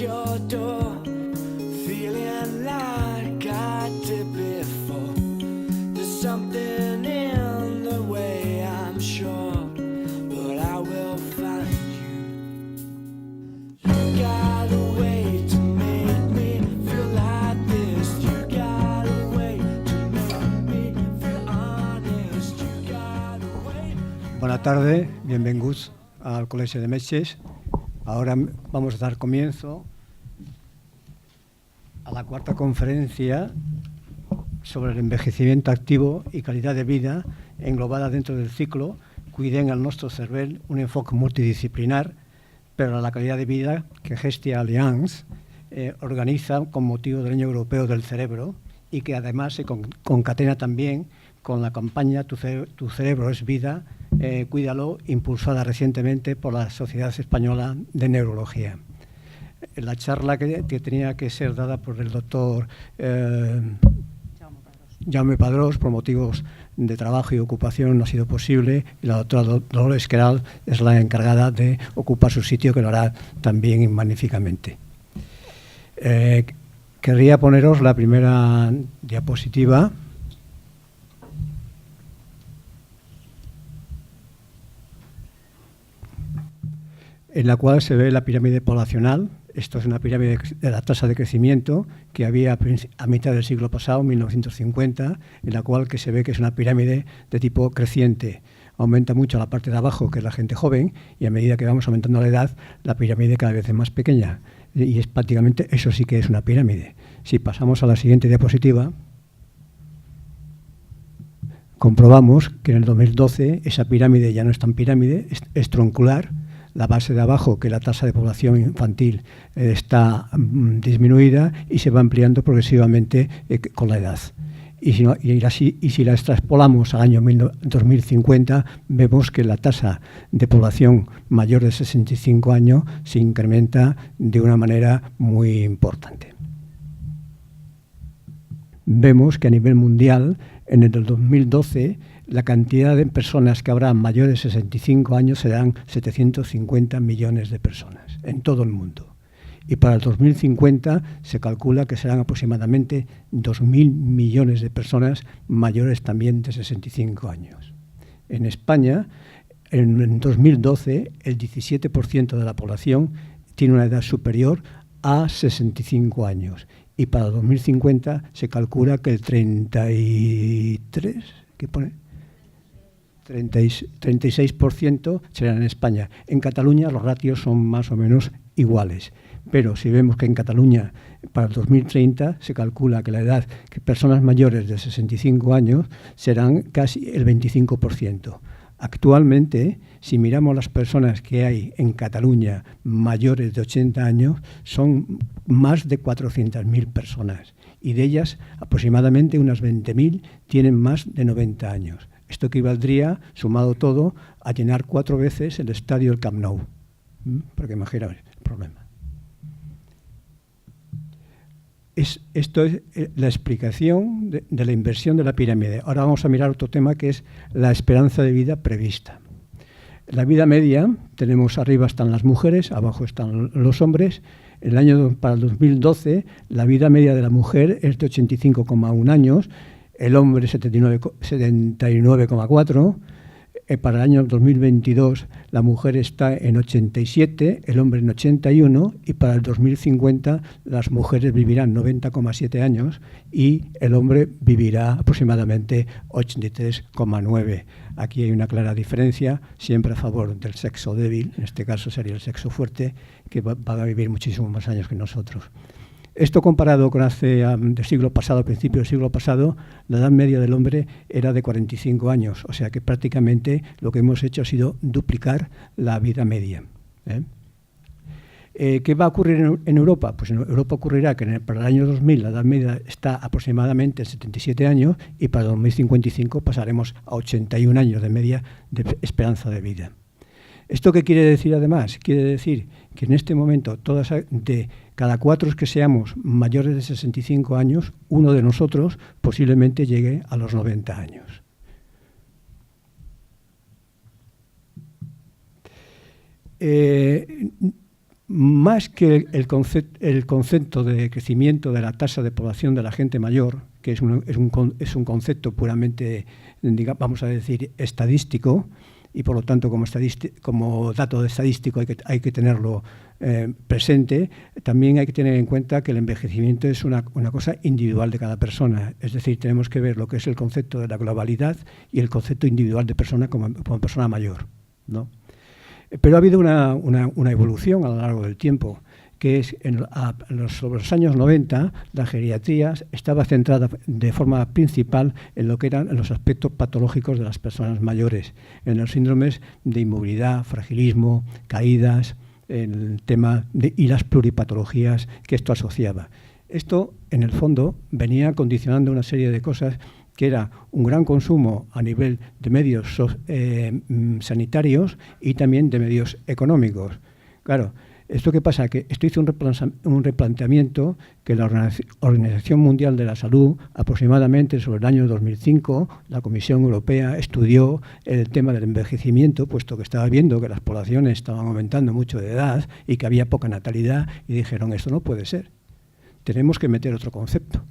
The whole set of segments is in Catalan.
your door, feeling like I did before. There's something in the way, I'm sure, but I will find you. You got a way to make me feel like this. You got a way to make me feel honest. You got a way. Buenas tardes, bienvenidos al Colegio de Metges. Ahora vamos a dar comienzo a la cuarta conferencia sobre el envejecimiento activo y calidad de vida englobada dentro del ciclo Cuiden el nostre cervell, un enfoque multidisciplinar para la calidad de vida que Gestia Alliance organiza con motivo del Año Europeo del Cerebro y que además se concatena también con la campaña Tu cerebro es vida, cuídalo, impulsada recientemente por la Sociedad Española de Neurología. La charla que tenía que ser dada por el doctor Jaume Padrós, por motivos de trabajo y ocupación, no ha sido posible, y la doctora Dolores Queralt es la encargada de ocupar su sitio, que lo hará también magníficamente. Querría poneros la primera diapositiva. En la cual se ve la pirámide poblacional. Esto es una pirámide de la tasa de crecimiento que había a mitad del siglo pasado, 1950, en la cual que se ve que es una pirámide de tipo creciente. Aumenta mucho la parte de abajo, que es la gente joven, y a medida que vamos aumentando la edad, la pirámide cada vez es más pequeña. Y es prácticamente, eso sí que es una pirámide. Si pasamos a la siguiente diapositiva, comprobamos que en el 2012 esa pirámide ya no es tan pirámide, es troncular. La base de abajo, que la tasa de población infantil está disminuida y se va ampliando progresivamente con la edad. Y si la extrapolamos al año 2050, vemos que la tasa de población mayor de 65 años se incrementa de una manera muy importante. Vemos que a nivel mundial, en el 2012, la cantidad de personas que habrá mayores de 65 años serán 750 millones de personas en todo el mundo. Y para el 2050 se calcula que serán aproximadamente 2.000 millones de personas mayores también de 65 años. En España, en 2012, el 17% de la población tiene una edad superior a 65 años. Y para el 2050 se calcula que el 36% serán en España. En Cataluña los ratios son más o menos iguales. Pero si vemos que en Cataluña para el 2030 se calcula que la edad que personas mayores de 65 años serán casi el 25%. Actualmente, si miramos las personas que hay en Cataluña mayores de 80 años, son más de 400.000 personas. Y de ellas, aproximadamente unas 20.000 tienen más de 90 años. Esto equivaldría, sumado todo, a llenar 4 veces el estadio del Camp Nou. Porque imaginaos el problema. Esto es la explicación de la inversión de la pirámide. Ahora vamos a mirar otro tema, que es la esperanza de vida prevista. La vida media, tenemos arriba están las mujeres, abajo están los hombres. Para el 2012, la vida media de la mujer es de 85,1 años, el hombre 79,4. Para el año 2022 la mujer está en 87, el hombre en 81, y para el 2050 las mujeres vivirán 90,7 años y el hombre vivirá aproximadamente 83,9. Aquí hay una clara diferencia, siempre a favor del sexo débil, en este caso sería el sexo fuerte, que va a vivir muchísimos más años que nosotros. Esto comparado con del siglo pasado, principio del siglo pasado, la edad media del hombre era de 45 años, o sea que prácticamente lo que hemos hecho ha sido duplicar la vida media. ¿Qué va a ocurrir en Europa? Pues en Europa ocurrirá que para el año 2000 la edad media está aproximadamente en 77 años y para el 2055 pasaremos a 81 años de media de esperanza de vida. ¿Esto qué quiere decir además? Quiere decir que en este momento de cada 4 que seamos mayores de 65 años, uno de nosotros posiblemente llegue a los 90 años. más que el concepto de crecimiento de la tasa de población de la gente mayor, que es un concepto puramente, vamos a decir, estadístico, y por lo tanto como dato estadístico hay que tenerlo presente, también hay que tener en cuenta que el envejecimiento es una cosa individual de cada persona. Es decir, tenemos que ver lo que es el concepto de la globalidad y el concepto individual de persona como persona mayor, ¿no? Pero ha habido una evolución a lo largo del tiempo, que es sobre los años 90, la geriatría estaba centrada de forma principal en lo que eran los aspectos patológicos de las personas mayores, en los síndromes de inmovilidad, fragilismo, caídas, el tema y las pluripatologías que esto asociaba. Esto, en el fondo, venía condicionando una serie de cosas, que era un gran consumo a nivel de medios sanitarios y también de medios económicos. Claro, ¿esto qué pasa? Que esto hizo un replanteamiento que la Organización Mundial de la Salud, aproximadamente sobre el año 2005, la Comisión Europea estudió el tema del envejecimiento, puesto que estaba viendo que las poblaciones estaban aumentando mucho de edad y que había poca natalidad, y dijeron, esto no puede ser, tenemos que meter otro concepto.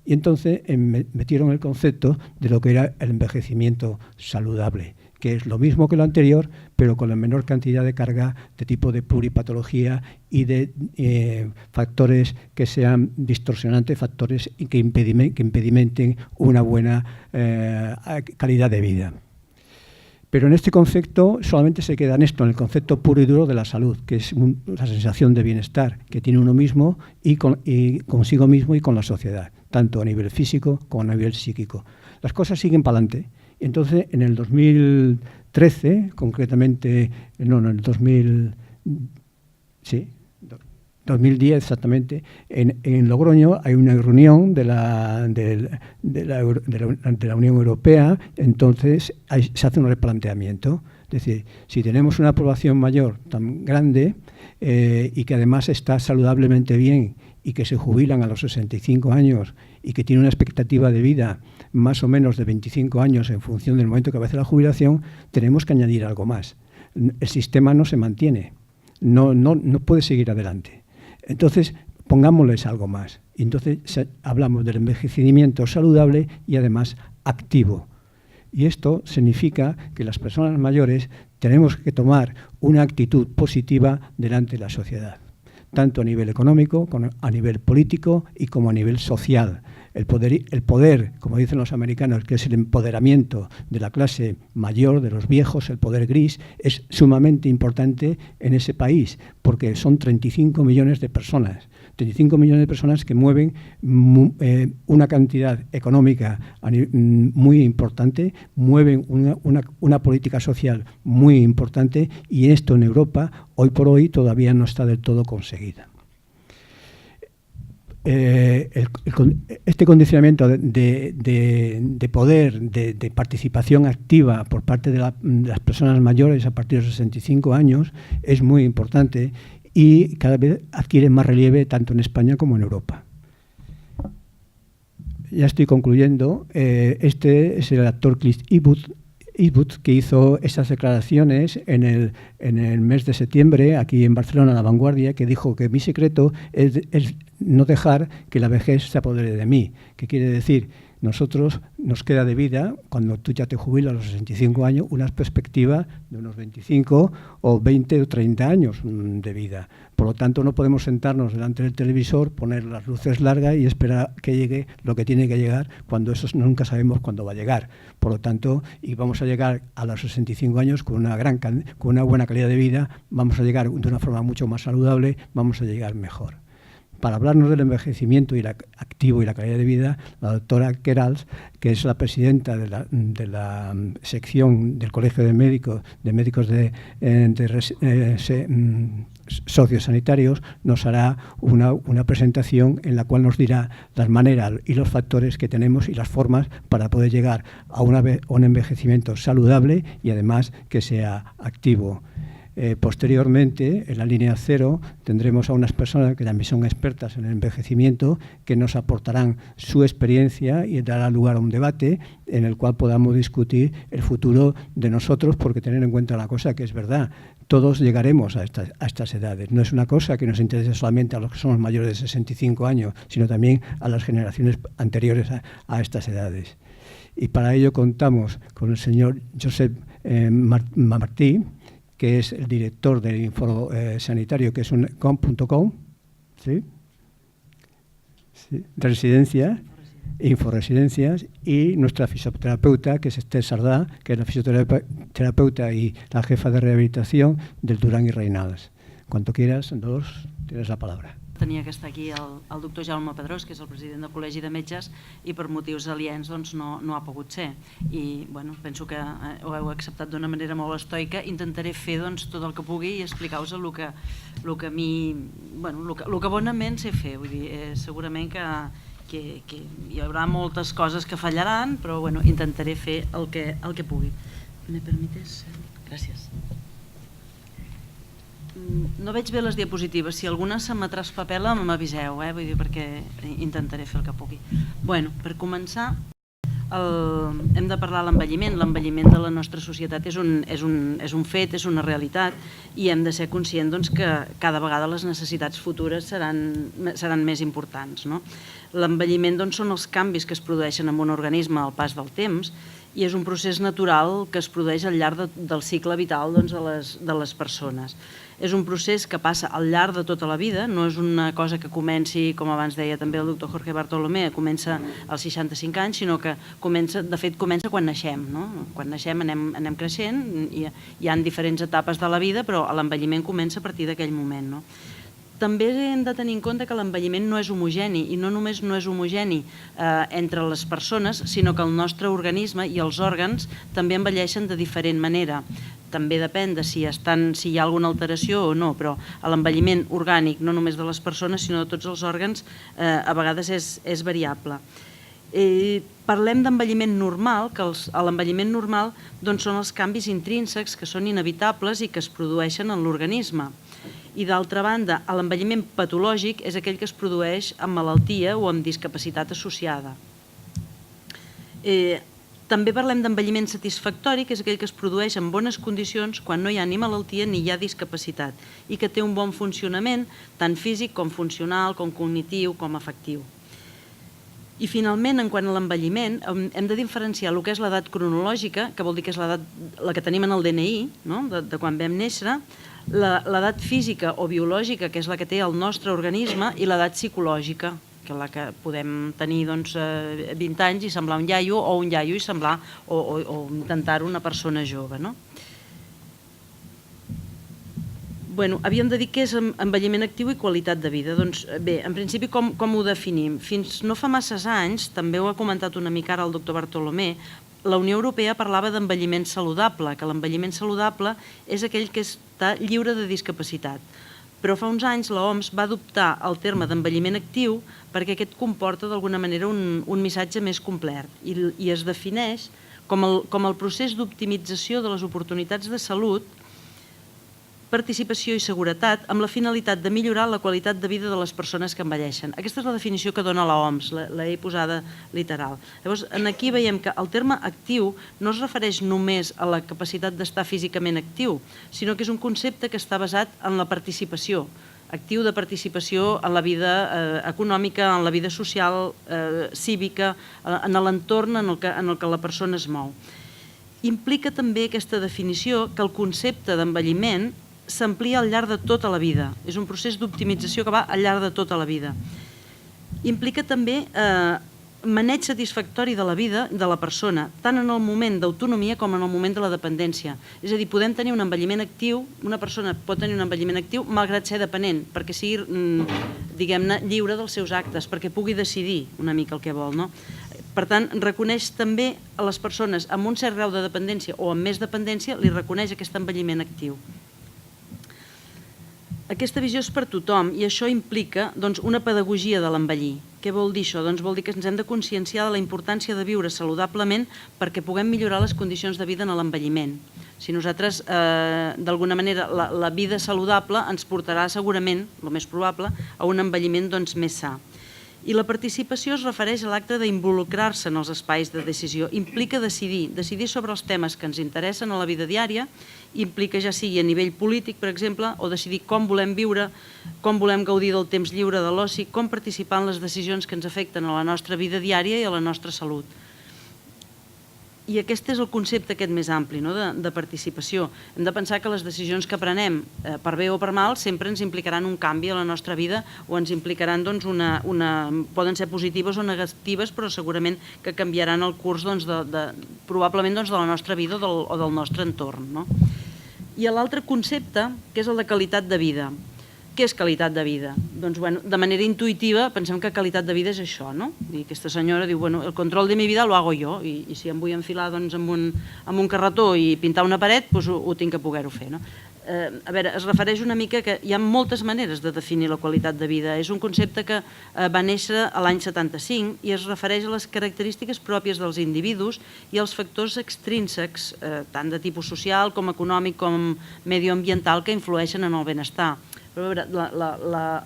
Y entonces metieron el concepto de lo que era el envejecimiento saludable, que es lo mismo que lo anterior, pero con la menor cantidad de carga de tipo de pluripatología y de factores que sean distorsionantes, factores que impedimenten una buena calidad de vida. Pero en este concepto solamente se queda en esto, en el concepto puro y duro de la salud, que es la sensación de bienestar que tiene uno mismo y consigo mismo y con la sociedad, tanto a nivel físico como a nivel psíquico. Las cosas siguen para adelante. Entonces, en el 2013, concretamente, en el 2010 exactamente, en Logroño hay una reunión de la Unión Europea. Entonces se hace un replanteamiento. Es decir, si tenemos una población mayor tan grande y que además está saludablemente bien y que se jubilan a los 65 años y que tiene una expectativa de vida más o menos de 25 años en función del momento que va a hacer la jubilación, tenemos que añadir algo más. El sistema no se mantiene, no puede seguir adelante. Entonces, pongámosles algo más. Y entonces hablamos del envejecimiento saludable y además activo. Y esto significa que las personas mayores tenemos que tomar una actitud positiva delante de la sociedad, tanto a nivel económico, como a nivel político y como a nivel social. El poder, como dicen los americanos, que es el empoderamiento de la clase mayor, de los viejos, el poder gris, es sumamente importante en ese país, porque son 35 millones de personas. 35 millones de personas que mueven una cantidad económica muy importante, mueven una política social muy importante, y esto en Europa, hoy por hoy, todavía no está del todo conseguida. Este condicionamiento de poder, de participación activa por parte de las personas mayores a partir de los 65 años es muy importante y cada vez adquiere más relieve tanto en España como en Europa. Ya estoy concluyendo. Este es el actor Clint Eastwood, que hizo esas declaraciones en el mes de septiembre aquí en Barcelona, La Vanguardia, que dijo que mi secreto es no dejar que la vejez se apodere de mí. ¿Qué quiere decir? Nosotros nos queda de vida, cuando tú ya te jubilas a los 65 años, una perspectiva de unos 25 o 20 o 30 años de vida. Por lo tanto, no podemos sentarnos delante del televisor, poner las luces largas y esperar que llegue lo que tiene que llegar, cuando eso nunca sabemos cuándo va a llegar. Por lo tanto, y vamos a llegar a los 65 años con una buena calidad de vida, vamos a llegar de una forma mucho más saludable, vamos a llegar mejor. Para hablarnos del envejecimiento y activo y la calidad de vida, la doctora Querals, que es la presidenta de la sección del Colegio de Médicos sociosanitarios, nos hará una presentación en la cual nos dirá las maneras y los factores que tenemos y las formas para poder llegar a un envejecimiento saludable y además que sea activo. Posteriormente, en la línea 0, tendremos a unas personas que también son expertas en el envejecimiento, que nos aportarán su experiencia y dará lugar a un debate en el cual podamos discutir el futuro de nosotros, porque tener en cuenta la cosa que es verdad, todos llegaremos a estas edades. No es una cosa que nos interese solamente a los que somos mayores de 65 años, sino también a las generaciones anteriores a estas edades. Y para ello contamos con el señor Josep Martí, que es el director del Info Sanitario, que es un com.com, ¿sí? Sí. Residencia, Inforesidencias, y nuestra fisioterapeuta, que es Esther Sardá, que es la fisioterapeuta y la jefa de rehabilitación del Duran i Reynals. Cuanto quieras, Dolors, tienes la palabra. Tenia que estar aquí el doctor Jaume Pedrós, que és el president del Col·legi de Metges, i per motius aliens doncs, no ha pogut ser. I bueno, penso que ho heu acceptat d'una manera molt estoica. Intentaré fer doncs, tot el que pugui i explicar-vos el que bonament sé fer. Vull dir, segurament que hi haurà moltes coses que fallaran, però bueno, intentaré fer el que pugui. ¿Me permites? Gràcies. No veig bé les diapositives, si alguna se me traspapela m'aviseu, vull dir, perquè intentaré fer el que pugui. Bueno, per començar, hem de parlar de l'envelliment. L'envelliment de la nostra societat és un fet, és una realitat, i hem de ser conscients que cada vegada les necessitats futures seran més importants. L'envelliment són els canvis que es produeixen en un organisme al pas del temps, i és un procés natural que es produeix al llarg del cicle vital de les persones. És un procés que passa al llarg de tota la vida, no és una cosa que comenci, com abans deia també el doctor Jorge Bartolomé, comença als 65 anys, sinó que de fet comença quan naixem. Quan naixem anem creixent, hi ha diferents etapes de la vida, però l'envelliment comença a partir d'aquell moment. També hem de tenir en compte que l'envelliment no és homogeni, i no només no és homogeni entre les persones, sinó que el nostre organisme i els òrgans també envelleixen de diferent manera. També depèn de si hi ha alguna alteració o no, però l'envelliment orgànic, no només de les persones, sinó de tots els òrgans, a vegades és variable. Parlem d'envelliment normal, que l'envelliment normal són els canvis intrínsecs que són inevitables i que es produeixen en l'organisme. I d'altra banda, l'envelliment patològic és aquell que es produeix amb malaltia o amb discapacitat associada. També parlem d'envelliment satisfactori, que és aquell que es produeix en bones condicions quan no hi ha ni malaltia ni hi ha discapacitat i que té un bon funcionament, tant físic com funcional, com cognitiu, com afectiu. I finalment, en quant a l'envelliment, hem de diferenciar el que és l'edat cronològica, que vol dir que és l'edat que tenim en el DNI, de quan vam néixer, l'edat física o biològica, que és la que té el nostre organisme, i l'edat psicològica, que és la que podem tenir 20 anys i semblar un iaio, o un iaio i semblar o intentar una persona jove. Havíem de dir què és envelliment actiu i qualitat de vida. Doncs bé, en principi com ho definim? Fins no fa masses anys, també ho ha comentat una mica ara el doctor Bartolomé, la Unió Europea parlava d'envelliment saludable, que l'envelliment saludable és aquell que està lliure de discapacitat. Però fa uns anys l'OMS va adoptar el terme d'envelliment actiu perquè aquest comporta d'alguna manera un missatge més complet i es defineix com el procés d'optimització de les oportunitats de salut, participació i seguretat amb la finalitat de millorar la qualitat de vida de les persones que envelleixen. Aquesta és la definició que dona l'OMS, l'he posada literal. Llavors, aquí veiem que el terme actiu no es refereix només a la capacitat d'estar físicament actiu, sinó que és un concepte que està basat en la participació, actiu de participació en la vida econòmica, en la vida social, cívica, en l'entorn en el que la persona es mou. Implica també aquesta definició que el concepte d'envelliment s'amplia al llarg de tota la vida. És un procés d'optimització que va al llarg de tota la vida. Implica també maneig satisfactori de la vida de la persona, tant en el moment d'autonomia com en el moment de la dependència. És a dir, podem tenir un envelliment actiu, una persona pot tenir un envelliment actiu malgrat ser dependent, perquè sigui, diguem-ne, lliure dels seus actes, perquè pugui decidir una mica el que vol. Per tant, reconeix també a les persones amb un cert grau de dependència o amb més dependència, li reconeix aquest envelliment actiu. Aquesta visió és per tothom i això implica una pedagogia de l'envellir, que Què vol dir això? Doncs vol dir que ens hem de conscienciar de la importància de viure saludablement perquè puguem millorar les condicions de vida en l'envelliment. Si nosaltres, d'alguna manera, la vida saludable ens portarà segurament, el més probable, a un envelliment més sa. I la participació es refereix a l'acte d'involucrar-se en els espais de decisió. Implica decidir sobre els temes que ens interessen a la vida diària, implica ja sigui a nivell polític, per exemple, o decidir com volem viure, com volem gaudir del temps lliure de l'oci, com participar en les decisions que ens afecten a la nostra vida diària i a la nostra salut. I aquest és el concepte aquest més ampli de participació. Hem de pensar que les decisions que prenem, per bé o per mal, sempre ens implicaran un canvi a la nostra vida o ens implicaran, poden ser positives o negatives, però segurament que canviaran el curs probablement de la nostra vida o del nostre entorn. I l'altre concepte, que és el de qualitat de vida. Què és qualitat de vida? Doncs, de manera intuïtiva, pensem que qualitat de vida és això, no? I aquesta senyora diu, el control de mi vida lo hago yo, i si em vull enfilar amb un carretó i pintar una paret, doncs ho tinc que poder-ho fer, no? A veure, es refereix una mica que hi ha moltes maneres de definir la qualitat de vida. És un concepte que va néixer a l'any 75 i es refereix a les característiques pròpies dels individus i als factors extrínsecs, tant de tipus social com econòmic com medioambiental, que influeixen en el benestar. Però, a veure,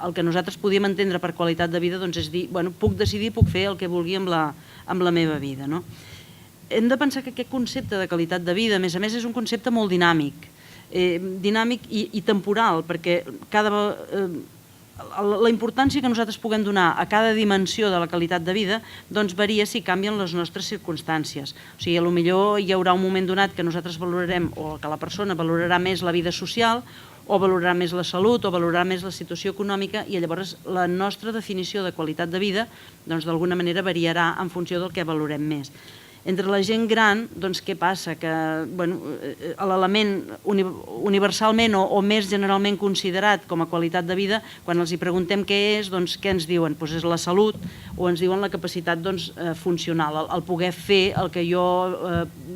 el que nosaltres podíem entendre per qualitat de vida és dir, puc decidir, puc fer el que vulgui amb la meva vida. Hem de pensar que aquest concepte de qualitat de vida, a més, és un concepte molt dinàmic i temporal, perquè la importància que nosaltres puguem donar a cada dimensió de la qualitat de vida varia si canvien les nostres circumstàncies. O sigui, potser hi haurà un moment donat que nosaltres valorarem, o que la persona valorarà més la vida social, o valorarà més la salut, o valorarà més la situació econòmica, i llavors la nostra definició de qualitat de vida d'alguna manera variarà en funció del que valorem més. Entre la gent gran, què passa? Que l'element universalment o més generalment considerat com a qualitat de vida, quan els hi preguntem què és, què ens diuen? Doncs és la salut, o ens diuen la capacitat funcional, el poder fer el que jo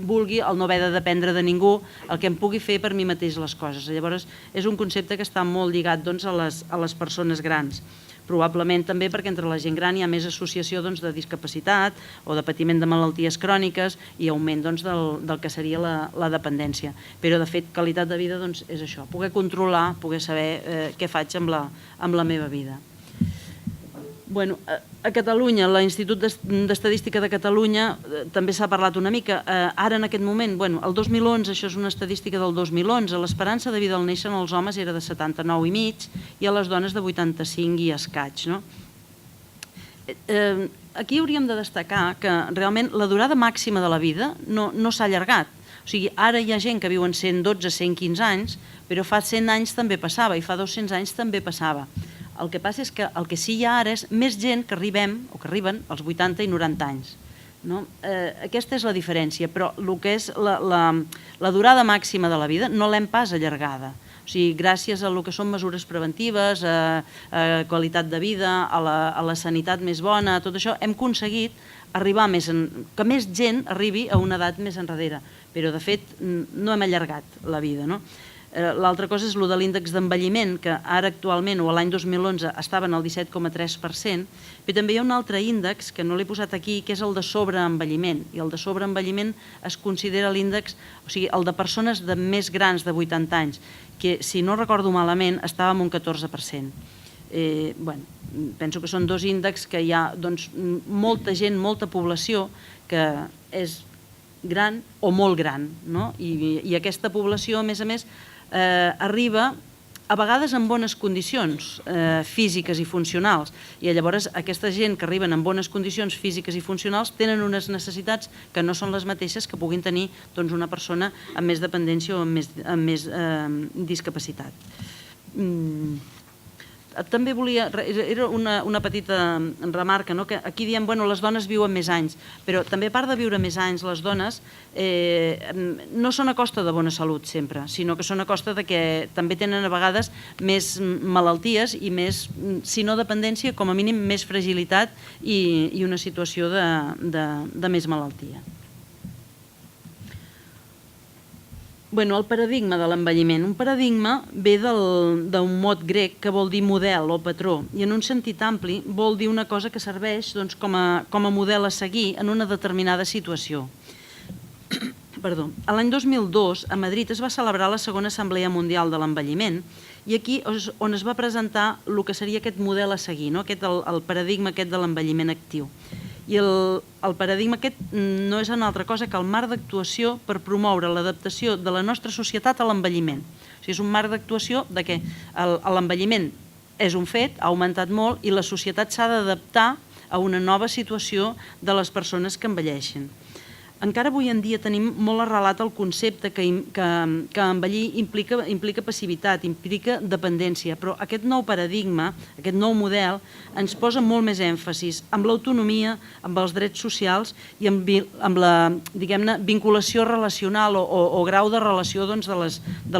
vulgui, el no haver de dependre de ningú, el que em pugui fer per mi mateix les coses. Llavors, és un concepte que està molt lligat a les persones grans. Probablement també perquè entre la gent gran hi ha més associació de discapacitat o de patiment de malalties cròniques i augment del que seria la dependència. Però, de fet, qualitat de vida és això, poder controlar, poder saber què faig amb la meva vida. A Catalunya, l'Institut d'Estadística de Catalunya també s'ha parlat una mica. Ara, en aquest moment, el 2011, això és una estadística del 2011, l'esperança de vida al néixer en els homes era de 79,5 i a les dones de 85 i escaig. Aquí hauríem de destacar que realment la durada màxima de la vida no s'ha allargat. O sigui, ara hi ha gent que viuen 112, 115 anys, però fa 100 anys també passava i fa 200 anys també passava. El que passa és que el que sí hi ha ara és més gent que arriben als 80 i 90 anys. Aquesta és la diferència, però el que és la durada màxima de la vida no l'hem pas allargada. O sigui, gràcies a el que són mesures preventives, a qualitat de vida, a la sanitat més bona, tot això, hem aconseguit arribar que més gent arribi a una edat més enrere, però de fet no hem allargat la vida. L'altra cosa és el de l'índex d'envelliment, que ara actualment, o l'any 2011, estava en el 17,3%, però també hi ha un altre índex, que no l'he posat aquí, que és el de sobreenvelliment. I el de sobreenvelliment es considera l'índex, o sigui, el de persones més grans de 80 anys, que, si no recordo malament, estava en un 14%. Penso que són dos índexs que hi ha molta gent, molta població, que és gran o molt gran, i aquesta població, a més, arriba a vegades en bones condicions físiques i funcionals, i llavors aquesta gent que arriben en bones condicions físiques i funcionals tenen unes necessitats que no són les mateixes que puguin tenir una persona amb més dependència o amb més discapacitat. També volia, era una petita remarca, que aquí diem que les dones viuen més anys, però també a part de viure més anys, les dones no són a costa de bona salut sempre, sinó que són a costa de que també tenen a vegades més malalties i més, si no dependència, com a mínim més fragilitat i una situació de més malaltia. Bueno, el paradigma de l'envelliment. Un paradigma ve d'un mot grec que vol dir model o patró, i en un sentit ampli vol dir una cosa que serveix doncs, com a model a seguir en una determinada situació. Perdó. L'any 2002, a Madrid, es va celebrar la segona Assemblea Mundial de l'Envelliment, i aquí és on es va presentar el que seria aquest model a seguir, no? El paradigma aquest de l'envelliment actiu. I el paradigma aquest no és una altra cosa que el marc d'actuació per promoure l'adaptació de la nostra societat a l'envelliment. O sigui, és un marc d'actuació de que l'envelliment és un fet, ha augmentat molt, i la societat s'ha d'adaptar a una nova situació de les persones que envelleixen. Encara avui en dia tenim molt arrelat el concepte que envellir implica passivitat, implica dependència, però aquest nou paradigma, aquest nou model, ens posa molt més èmfasis amb l'autonomia, amb els drets socials i amb la, diguem-ne, vinculació relacional o grau de relació de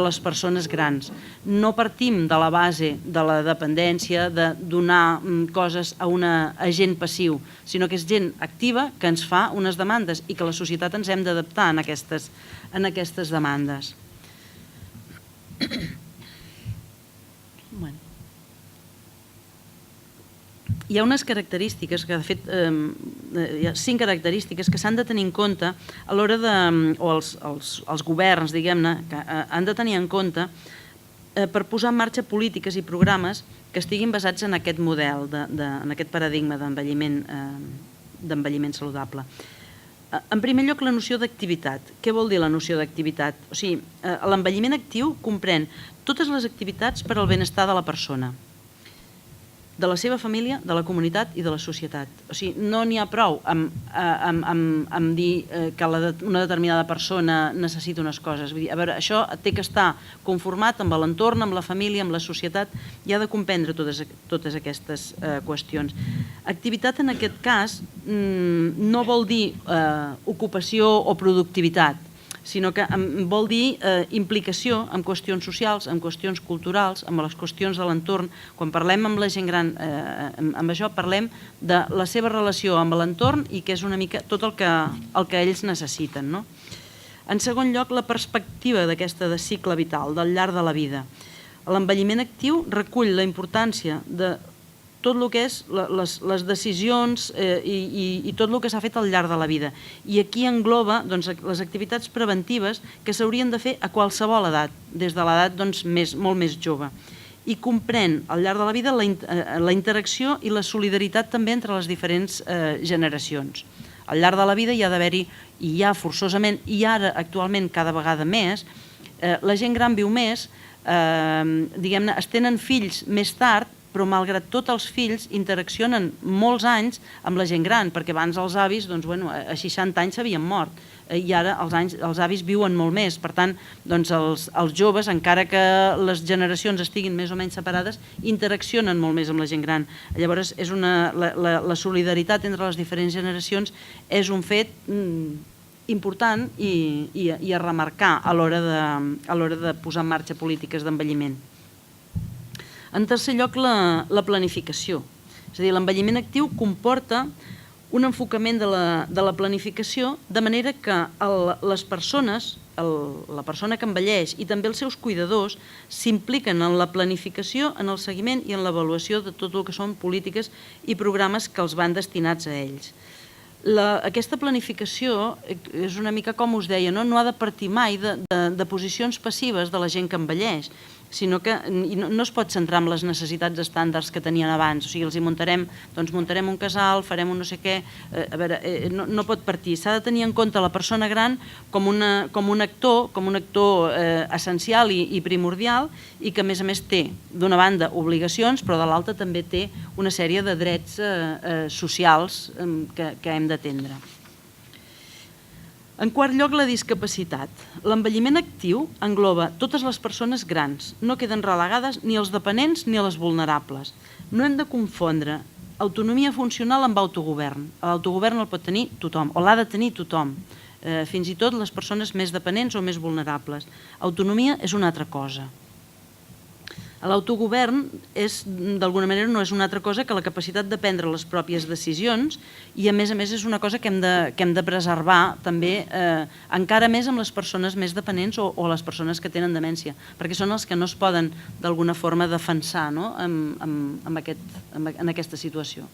les persones grans. No partim de la base de la dependència, de donar coses a un agent passiu, sinó que és gent activa que ens fa unes demandes i que la societat ens hem d'adaptar en aquestes demandes. Hi ha unes característiques, que de fet hi ha 5 característiques que s'han de tenir en compte a l'hora de, o els governs, diguem-ne, que han de tenir en compte per posar en marxa polítiques i programes que estiguin basats en aquest model, en aquest paradigma d'envelliment saludable. En primer lloc, la noció d'activitat. Què vol dir la noció d'activitat? O sigui, l'envelliment actiu comprèn totes les activitats per al benestar de la persona, de la seva família, de la comunitat i de la societat. O sigui, no n'hi ha prou amb dir que una determinada persona necessita unes coses. Vull dir, a veure, això té que estar conformat amb l'entorn, amb la família, amb la societat, i ha de comprendre totes aquestes qüestions. Activitat, en aquest cas, no vol dir ocupació o productivitat, sinó que vol dir implicació en qüestions socials, en qüestions culturals, en les qüestions de l'entorn. Quan parlem amb la gent gran, amb això parlem de la seva relació amb l'entorn i que és una mica tot el que ells necessiten. En segon lloc, la perspectiva d'aquesta de cicle vital, del llarg de la vida. L'envelliment actiu recull la importància de tot el que és les decisions i tot el que s'ha fet al llarg de la vida. I aquí engloba les activitats preventives que s'haurien de fer a qualsevol edat, des de l'edat molt més jove. I comprèn al llarg de la vida la interacció i la solidaritat també entre les diferents generacions. Al llarg de la vida hi ha d'haver-hi, i hi ha forçosament, i ara actualment cada vegada més, la gent gran viu més, diguem-ne, es tenen fills més tard, però malgrat tot els fills interaccionen molts anys amb la gent gran, perquè abans els avis a 60 anys s'havien mort i ara els avis viuen molt més. Per tant, els joves, encara que les generacions estiguin més o menys separades, interaccionen molt més amb la gent gran. Llavors, la solidaritat entre les diferents generacions és un fet important i a remarcar a l'hora de posar en marxa polítiques d'envelliment. En tercer lloc, la planificació. És a dir, l'envelliment actiu comporta un enfocament de la planificació de manera que les persones, la persona que envelleix i també els seus cuidadors s'impliquen en la planificació, en el seguiment i en l'avaluació de tot el que són polítiques i programes que els van destinats a ells. Aquesta planificació és una mica com us deia, no ha de partir mai de posicions passives de la gent que envelleix, sinó que no es pot centrar en les necessitats estàndards que tenien abans. O sigui, els muntarem un casal, farem un no sé què. A veure, no pot partir. S'ha de tenir en compte la persona gran com un actor essencial i primordial i que, a més, té, d'una banda, obligacions, però de l'altra també té una sèrie de drets socials que hem d'atendre. En quart lloc, la discapacitat. L'envelliment actiu engloba totes les persones grans. No queden relegades ni els dependents ni les vulnerables. No hem de confondre autonomia funcional amb autogovern. L'autogovern el pot tenir tothom, o l'ha de tenir tothom, fins i tot les persones més dependents o més vulnerables. Autonomia és una altra cosa. L'autogovern d'alguna manera no és una altra cosa que la capacitat de prendre les pròpies decisions i a més és una cosa que hem de preservar també encara més amb les persones més dependents o les persones que tenen demència, perquè són els que no es poden d'alguna forma defensar en aquesta situació.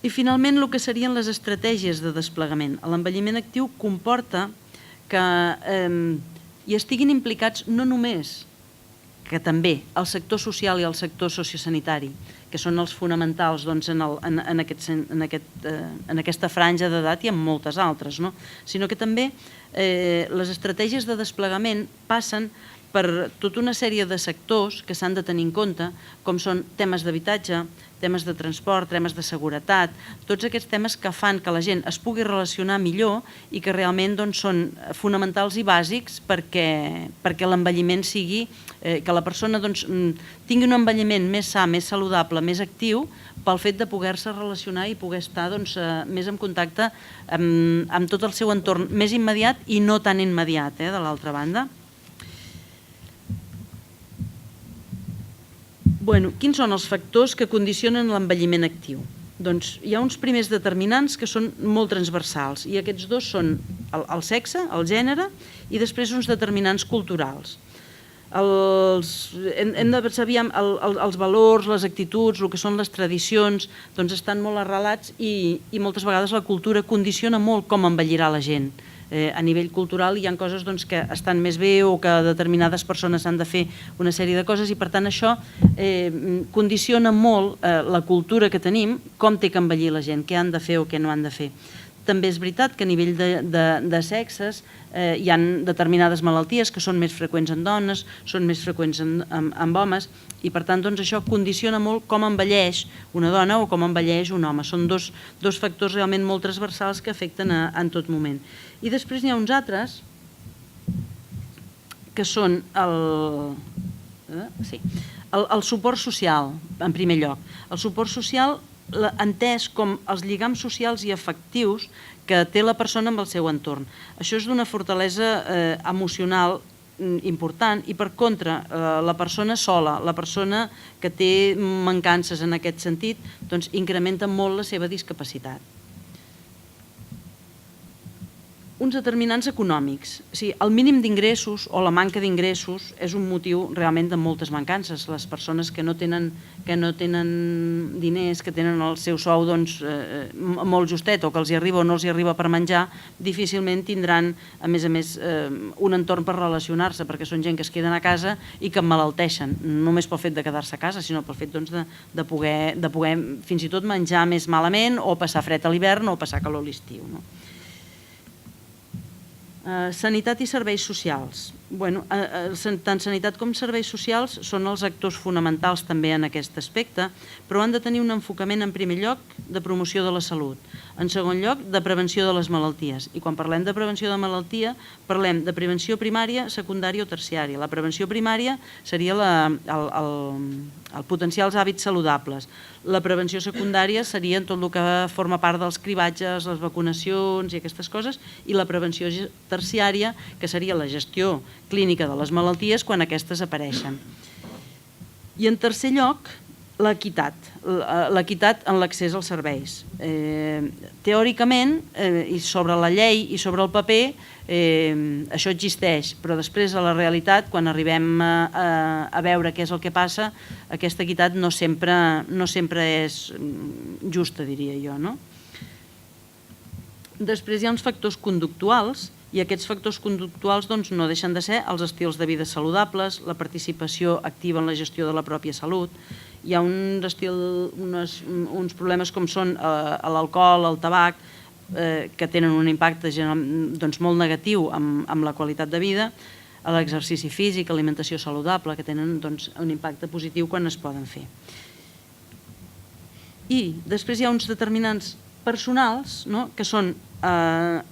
I finalment el que serien les estratègies de desplegament. L'envelliment actiu comporta que hi estiguin implicats no només, que també, el sector social i el sector sociosanitari, que són els fonamentals en aquesta franja d'edat i en moltes altres, sinó que també les estratègies de desplegament passen per tota una sèrie de sectors que s'han de tenir en compte, com són temes d'habitatge, temes de transport, temes de seguretat, tots aquests temes que fan que la gent es pugui relacionar millor i que realment són fonamentals i bàsics perquè l'envelliment sigui, que la persona tingui un envelliment més sa, més saludable, més actiu, pel fet de poder-se relacionar i poder estar més en contacte amb tot el seu entorn més immediat i no tan immediat, de l'altra banda. Quins són els factors que condicionen l'envelliment actiu? Doncs hi ha uns primers determinants que són molt transversals i aquests dos són el sexe, el gènere i després uns determinants culturals. Hem de saber els valors, les actituds, el que són les tradicions, estan molt arrelats i moltes vegades la cultura condiciona molt com envellirà la gent. A nivell cultural hi ha coses que estan més bé o que determinades persones han de fer una sèrie de coses i per tant això condiciona molt la cultura que tenim, com té que envellir la gent, què han de fer o què no han de fer. També és veritat que a nivell de sexes hi ha determinades malalties que són més freqüents en dones, són més freqüents en homes i per tant això condiciona molt com envelleix una dona o com envelleix un home. Són dos factors realment molt transversals que afecten en tot moment. I després n'hi ha uns altres que són el suport social, en primer lloc. El suport social entès com els lligams socials i afectius que té la persona amb el seu entorn. Això és d'una fortalesa emocional important i per contra la persona sola, la persona que té mancances en aquest sentit, incrementa molt la seva discapacitat. Uns determinants econòmics. El mínim d'ingressos o la manca d'ingressos és un motiu realment de moltes mancances. Les persones que no tenen diners, que tenen el seu sou molt justet o que els hi arriba o no els hi arriba per menjar, difícilment tindran, a més, un entorn per relacionar-se, perquè són gent que es queden a casa i que emmalalteixen, no només pel fet de quedar-se a casa, sinó pel fet de poder fins i tot menjar més malament o passar fred a l'hivern o passar calor a l'estiu. Sanitat i serveis socials. Tant sanitat com serveis socials són els actors fonamentals també en aquest aspecte, però han de tenir un enfocament en primer lloc de promoció de la salut, en segon lloc de prevenció de les malalties. I quan parlem de prevenció de malaltia, parlem de prevenció primària, secundària o terciària. La prevenció primària seria el potenciar els hàbits saludables. La prevenció secundària seria tot el que forma part dels cribatges, les vacunacions i aquestes coses, i la prevenció terciària, que seria la gestió clínica de les malalties quan aquestes apareixen. I en tercer lloc, l'equitat en l'accés als serveis. Teòricament, i sobre la llei i sobre el paper, això existeix, però després a la realitat, quan arribem a veure què és el que passa, aquesta equitat no sempre és justa, diria jo. Després hi ha uns factors conductuals, i aquests factors conductuals no deixen de ser els estils de vida saludables, la participació activa en la gestió de la pròpia salut. Hi ha uns problemes com són l'alcohol, el tabac, que tenen un impacte molt negatiu amb la qualitat de vida, l'exercici físic, l'alimentació saludable, que tenen un impacte positiu quan es poden fer. I després hi ha uns determinants personals, que són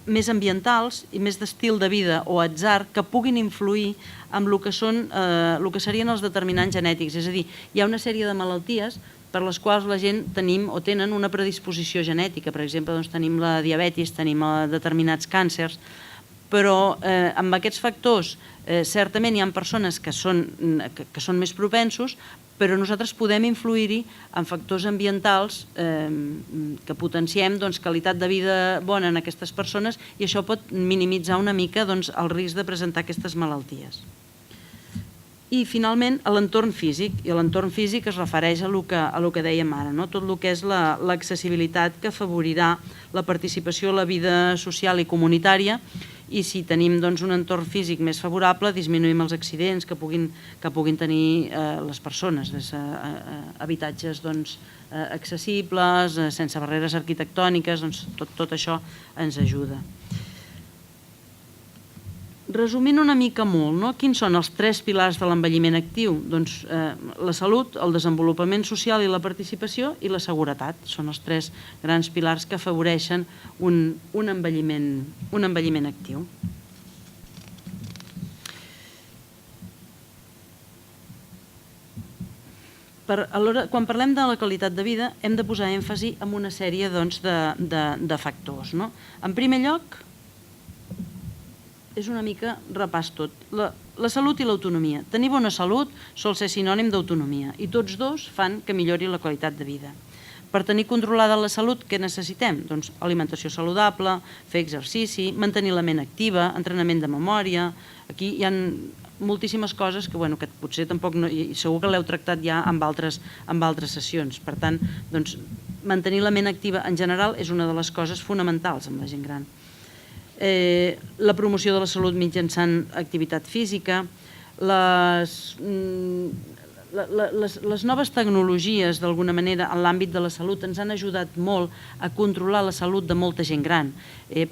més ambientals i més d'estil de vida o atzar que puguin influir en el que serien els determinants genètics. És a dir, hi ha una sèrie de malalties per les quals la gent tenim o tenen una predisposició genètica. Per exemple, tenim la diabetis, tenim determinats càncers, però amb aquests factors certament hi ha persones que són més propensos, però nosaltres podem influir-hi en factors ambientals que potenciem qualitat de vida bona en aquestes persones i això pot minimitzar una mica el risc de presentar aquestes malalties. I finalment l'entorn físic, i l'entorn físic es refereix a lo que dèiem ara, tot el que és l'accessibilitat que afavorirà la participació a la vida social i comunitària, i si tenim un entorn físic més favorable disminuïm els accidents que puguin tenir les persones, habitatges accessibles, sense barreres arquitectòniques, tot això ens ajuda. Resumint una mica molt, quins són els 3 pilars de l'envelliment actiu? Doncs la salut, el desenvolupament social i la participació i la seguretat. Són els 3 grans pilars que afavoreixen un envelliment actiu. Quan parlem de la qualitat de vida hem de posar èmfasi en una sèrie de factors. En primer lloc, és una mica repàs tot. La salut i l'autonomia. Tenir bona salut sol ser sinònim d'autonomia i tots dos fan que millori la qualitat de vida. Per tenir controlada la salut, què necessitem? Doncs alimentació saludable, fer exercici, mantenir la ment activa, entrenament de memòria. Aquí hi ha moltíssimes coses que potser tampoc, segur que l'heu tractat ja amb altres sessions. Per tant, mantenir la ment activa en general és una de les coses fonamentals amb la gent gran. La promoció de la salut mitjançant activitat física, les noves tecnologies, d'alguna manera, en l'àmbit de la salut ens han ajudat molt a controlar la salut de molta gent gran.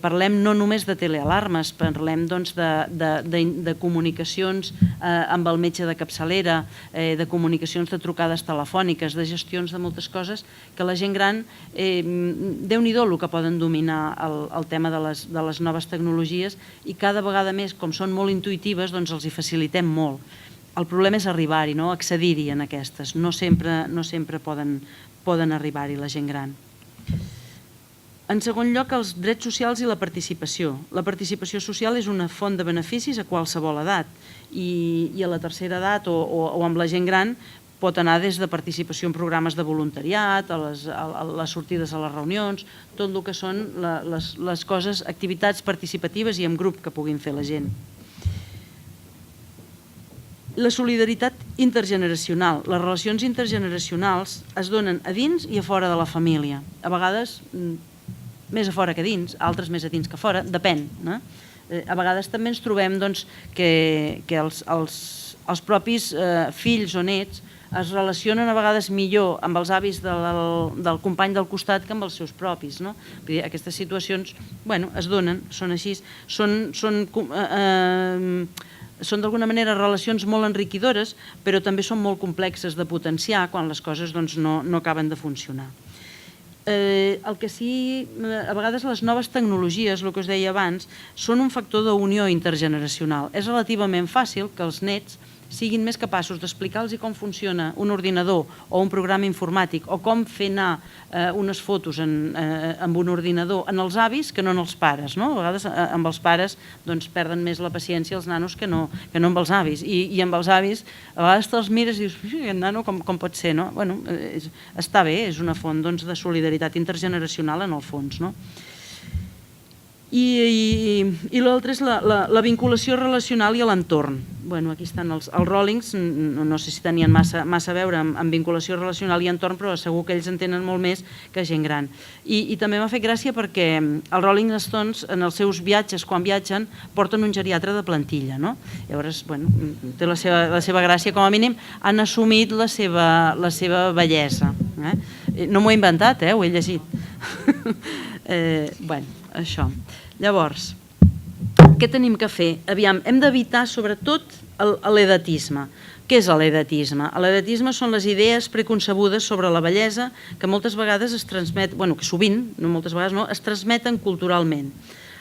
Parlem no només de telealarmes, parlem de comunicacions amb el metge de capçalera, de comunicacions de trucades telefòniques, de gestions de moltes coses que la gent gran, Déu-n'hi-do el que poden dominar el tema de les noves tecnologies i cada vegada més, com són molt intuïtives, doncs els hi facilitem molt. El problema és arribar-hi, accedir-hi en aquestes. No sempre poden arribar-hi la gent gran. En segon lloc, els drets socials i la participació. La participació social és una font de beneficis a qualsevol edat i a la tercera edat o amb la gent gran pot anar des de participació en programes de voluntariat, a les sortides a les reunions, tot el que són les coses, activitats participatives i en grup que puguin fer la gent. La solidaritat intergeneracional. Les relacions intergeneracionals es donen a dins i a fora de la família. A vegades més a fora que a dins, altres més a dins que a fora, depèn. A vegades també ens trobem que els propis fills o nets es relacionen a vegades millor amb els avis del company del costat que amb els seus propis. Aquestes situacions es donen, són així, són d'alguna manera relacions molt enriquidores, però també són molt complexes de potenciar quan les coses no acaben de funcionar. El que sí, a vegades les noves tecnologies, el que us deia abans, són un factor d'unió intergeneracional. És relativament fàcil que els nets siguin més capaços d'explicar-los com funciona un ordinador o un programa informàtic o com fer anar unes fotos amb un ordinador en els avis que no en els pares. A vegades amb els pares perden més la paciència els nanos que no amb els avis. I amb els avis a vegades te'ls mires i dius, aquest nano com pot ser? Està bé, és una font de solidaritat intergeneracional en el fons. I l'altre és la vinculació relacional i l'entorn. Aquí estan els Rawlings, no sé si tenien massa a veure amb vinculació relacional i entorn, però segur que ells en tenen molt més que gent gran. I també m'ha fet gràcia perquè els Rolling Stones, en els seus viatges, quan viatgen, porten un geriatre de plantilla. Llavors, té la seva gràcia, com a mínim, han assumit la seva bellesa. No m'ho he inventat, ho he llegit. Això. Llavors, què tenim que fer? Aviam, hem d'evitar sobretot l'edatisme. Què és l'edatisme? L'edatisme són les idees preconcebudes sobre la bellesa que moltes vegades es transmeten, que sovint, no moltes vegades no, es transmeten culturalment.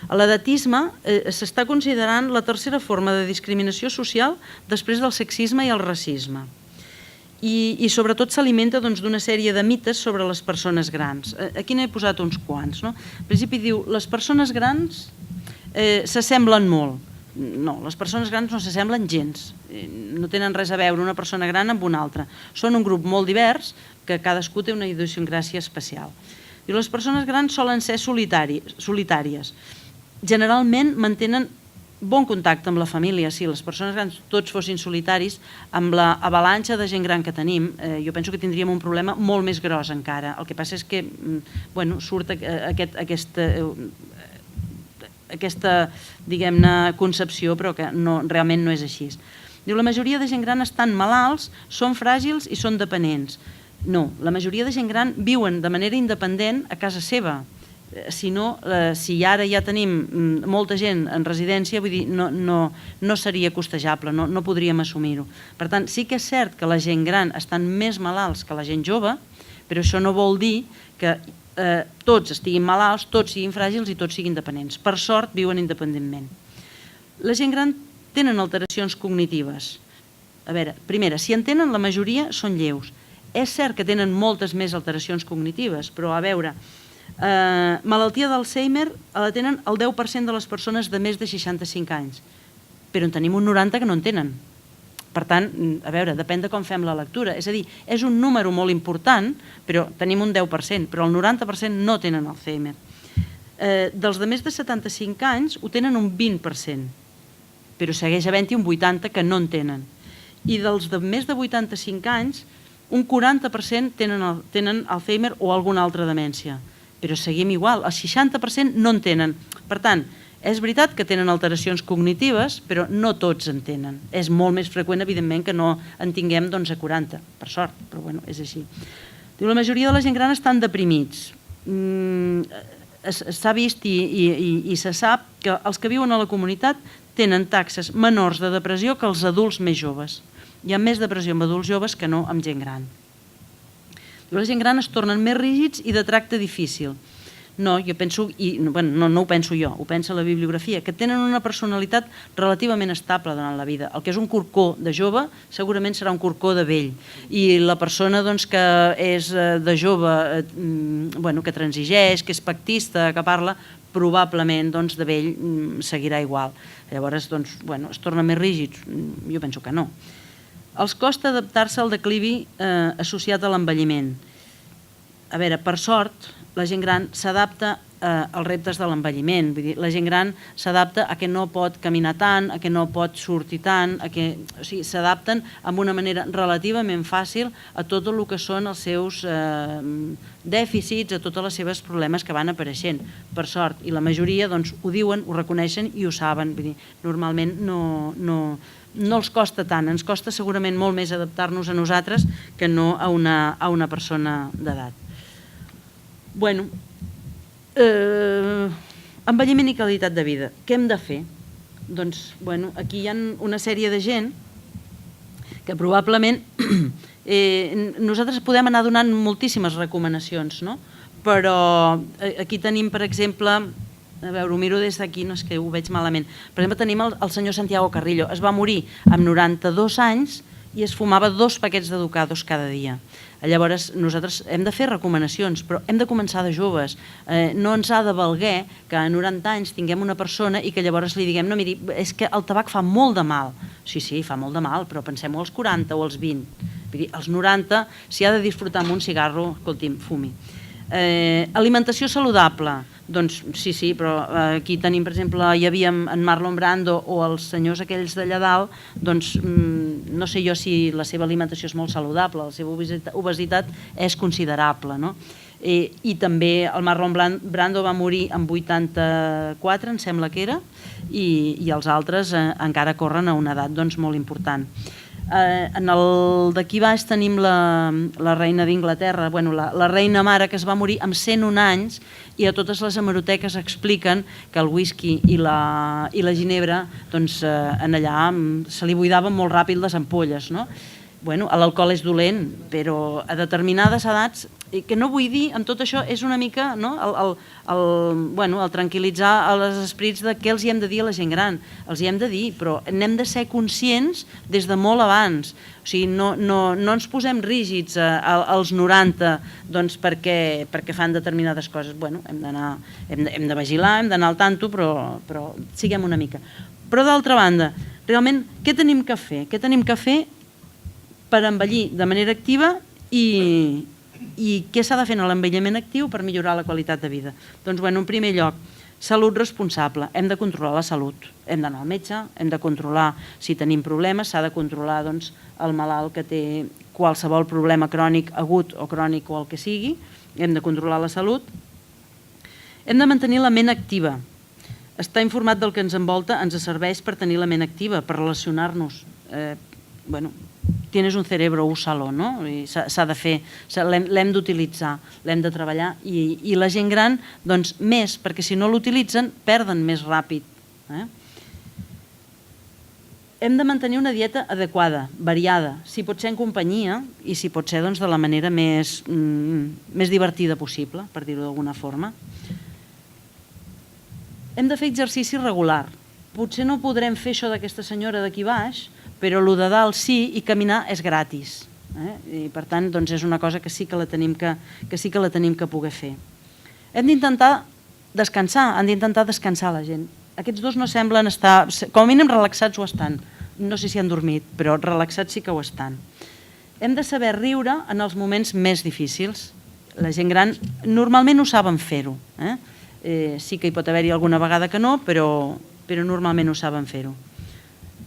L'edatisme s'està considerant la tercera forma de discriminació social després del sexisme i el racisme. I sobretot s'alimenta d'una sèrie de mites sobre les persones grans. Aquí n'he posat uns quants. En principi diu, les persones grans s'assemblen molt. No, les persones grans no s'assemblen gens, no tenen res a veure una persona gran amb una altra. Són un grup molt divers que cadascú té una idiosincràsia especial. I les persones grans solen ser solitàries. Generalment mantenen bon contacte amb la família. Si les persones grans tots fossin solitaris, amb l'avalanxa de gent gran que tenim, jo penso que tindríem un problema molt més gros encara. El que passa és que surt aquesta diguem-ne, concepció, però que realment no és així. La majoria de gent gran estan malalts, són fràgils i són dependents. No, la majoria de gent gran viuen de manera independent a casa seva. Si ara ja tenim molta gent en residència, vull dir, no seria costejable, no podríem assumir-ho. Per tant, sí que és cert que la gent gran estan més malalts que la gent jove, però això no vol dir que tots estiguin malalts, tots siguin fràgils i tots siguin dependents. Per sort, viuen independentment. La gent gran tenen alteracions cognitives. A veure, primera, si en tenen, la majoria són lleus. És cert que tenen moltes més alteracions cognitives, però a veure, malaltia d'Alzheimer la tenen el 10% de les persones de més de 65 anys, però en tenim un 90% que no en tenen. Per tant, a veure, depèn de com fem la lectura. És a dir, és un número molt important, però tenim un 10%, però el 90% no tenen Alzheimer. Dels de més de 75 anys ho tenen un 20%, però segueix havent-hi un 80% que no en tenen. I dels de més de 85 anys, un 40% tenen Alzheimer o alguna altra demència, però seguim igual, el 60% no en tenen. Per tant, és veritat que tenen alteracions cognitives, però no tots en tenen. És molt més freqüent, evidentment, que no en tinguem a 40, per sort, però bueno, és així. La majoria de la gent gran estan deprimits. S'ha vist i se sap que els que viuen a la comunitat tenen taxes menors de depressió que els adults més joves. Hi ha més depressió amb adults joves que no amb gent gran. La gent gran es tornen més rígids i de tracte difícil. No, jo penso, no ho penso jo, ho pensa la bibliografia, que tenen una personalitat relativament estable durant la vida. El que és un corcó de jove segurament serà un corcó de vell. I la persona que és de jove, que transigeix, que és pactista, que parla, probablement de vell seguirà igual. Llavors, es torna més rígids? Jo penso que no. Els costa adaptar-se al declivi associat a l'envelliment. A veure, per sort, la gent gran s'adapta als reptes de l'envelliment. La gent gran s'adapta a que no pot caminar tant, a que no pot sortir tant, s'adapten amb una manera relativament fàcil a tot el que són els seus dèficits, a tots els seus problemes que van apareixent, per sort. I la majoria ho diuen, ho reconeixen i ho saben. Normalment no els costa tant, ens costa segurament molt més adaptar-nos a nosaltres que no a una persona d'edat. Envelliment i qualitat de vida. Què hem de fer? Doncs, aquí hi ha una sèrie de gent que probablement nosaltres podem anar donant moltíssimes recomanacions, no? Però aquí tenim, per exemple, a veure, ho miro des d'aquí, no és que ho veig malament. Per exemple, tenim el senyor Santiago Carrillo. Es va morir amb 92 anys i es fumava 2 paquets d'Educados cada dia. Llavors, nosaltres hem de fer recomanacions, però hem de començar de joves. No ens ha de valer que a 90 anys tinguem una persona i que llavors li diguem no, miri, és que el tabac fa molt de mal. Sí, fa molt de mal, però pensem-ho als 40 o als 20. Vull dir, als 90, si ha de disfrutar amb un cigarro, escolti'm, fumi. Alimentació saludable, doncs sí, però aquí tenim, per exemple, hi havia en Marlon Brando o els senyors aquells d'allà dalt, doncs no sé jo si la seva alimentació és molt saludable, la seva obesitat és considerable, no? I també el Marlon Brando va morir amb 84, em sembla que era, i els altres encara corren a una edat molt important. En el d'aquí baix tenim la reina d'Inglaterra, la reina mare, que es va morir amb 101 anys, i a totes les hemeroteques expliquen que el whisky i la ginebra allà se li buidaven molt ràpid les ampolles, no? L'alcohol és dolent, però a determinades edats que no vull dir, amb tot això, és una mica el tranquil·litzar els esprits de què els hi hem de dir a la gent gran. Els hi hem de dir, però n'hem de ser conscients des de molt abans. O sigui, no ens posem rígids als 90 perquè fan determinades coses. Hem de vigilar, hem d'anar al tanto, però siguem una mica. Però d'altra banda, realment, què tenim que fer? Què tenim que fer per envellir de manera activa i què s'ha de fer en l'envelliment actiu per millorar la qualitat de vida? Doncs, en primer lloc, salut responsable. Hem de controlar la salut. Hem d'anar al metge, hem de controlar si tenim problemes, s'ha de controlar el malalt que té qualsevol problema crònic, agut o crònic o el que sigui. Hem de controlar la salut. Hem de mantenir la ment activa. Estar informat del que ens envolta ens serveix per tenir la ment activa, per relacionar-nos. Tienes un cerebro, úsalo, no? S'ha de fer, l'hem d'utilitzar, l'hem de treballar i la gent gran, doncs, més, perquè si no l'utilitzen, perden més ràpid. Hem de mantenir una dieta adequada, variada, si pot ser en companyia i si pot ser de la manera més divertida possible, per dir-ho d'alguna forma. Hem de fer exercici regular. Potser no podrem fer això d'aquesta senyora d'aquí baix, però el de dalt sí, i caminar és gratis. I per tant, és una cosa que sí que la tenim que poder fer. Hem d'intentar descansar, han d'intentar descansar la gent. Aquests dos no semblen estar, com a mínim relaxats ho estan. No sé si han dormit, però relaxats sí que ho estan. Hem de saber riure en els moments més difícils. La gent gran normalment ho saben fer-ho. Sí que hi pot haver-hi alguna vegada que no, però normalment ho saben fer-ho.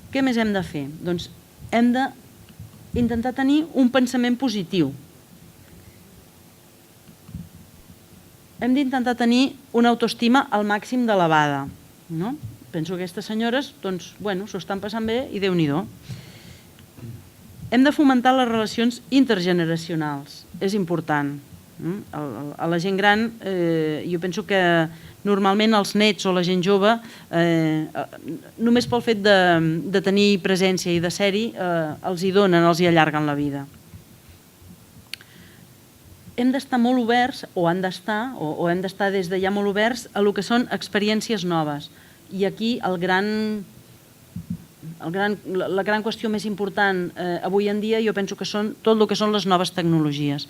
Què més hem de fer? Doncs hem d'intentar tenir un pensament positiu. Hem d'intentar tenir una autoestima al màxim d'elevada. Penso que aquestes senyores s'ho estan passant bé i Déu-n'hi-do. Hem de fomentar les relacions intergeneracionals. És important. A la gent gran, jo penso que normalment els nets o la gent jove, només pel fet de tenir presència i de ser-hi, els hi donen, els hi allarguen la vida. Hem d'estar molt oberts, o han d'estar, o hem d'estar des de ja molt oberts a el que són experiències noves. I aquí la gran qüestió més important avui en dia jo penso que són tot el que són les noves tecnologies.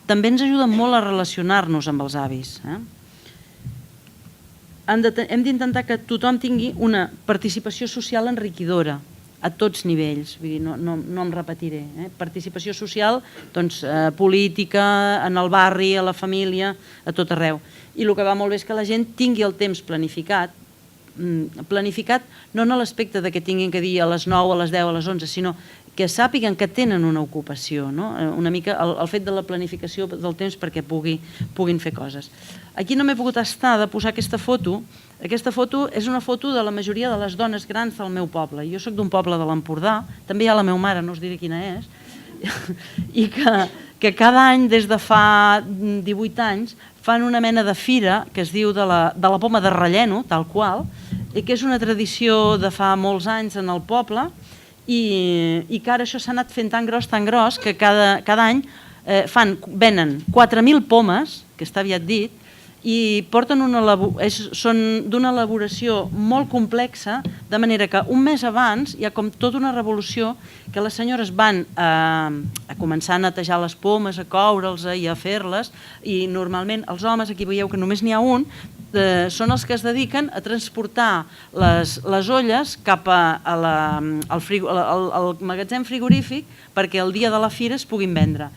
També ens ajuden molt a relacionar-nos amb els avis. Hem d'intentar que tothom tingui una participació social enriquidora a tots nivells, no em repetiré. Participació social, política, en el barri, a la família, a tot arreu. I el que va molt bé és que la gent tingui el temps planificat no en l'aspecte que tinguin que dir a les 9, a les 10, a les 11, sinó que sàpiguen que tenen una ocupació, una mica el fet de la planificació del temps perquè puguin fer coses. Aquí no m'he pogut estar de posar aquesta foto. Aquesta foto és una foto de la majoria de les dones grans del meu poble. Jo soc d'un poble de l'Empordà, també hi ha la meva mare, no us diré quina és, i que cada any des de fa 18 anys fan una mena de fira que es diu de la poma de relleno, tal qual, i que és una tradició de fa molts anys en el poble, i que ara això s'ha anat fent tan gros que cada any venen 4.000 pomes, que està aviat dit, i són d'una elaboració molt complexa, de manera que un mes abans hi ha com tota una revolució que les senyores van a començar a netejar les pomes, a coure'ls i a fer-les, i normalment els homes, aquí veieu que només n'hi ha un, són els que es dediquen a transportar les olles cap al magatzem frigorífic perquè el dia de la fira es puguin vendre.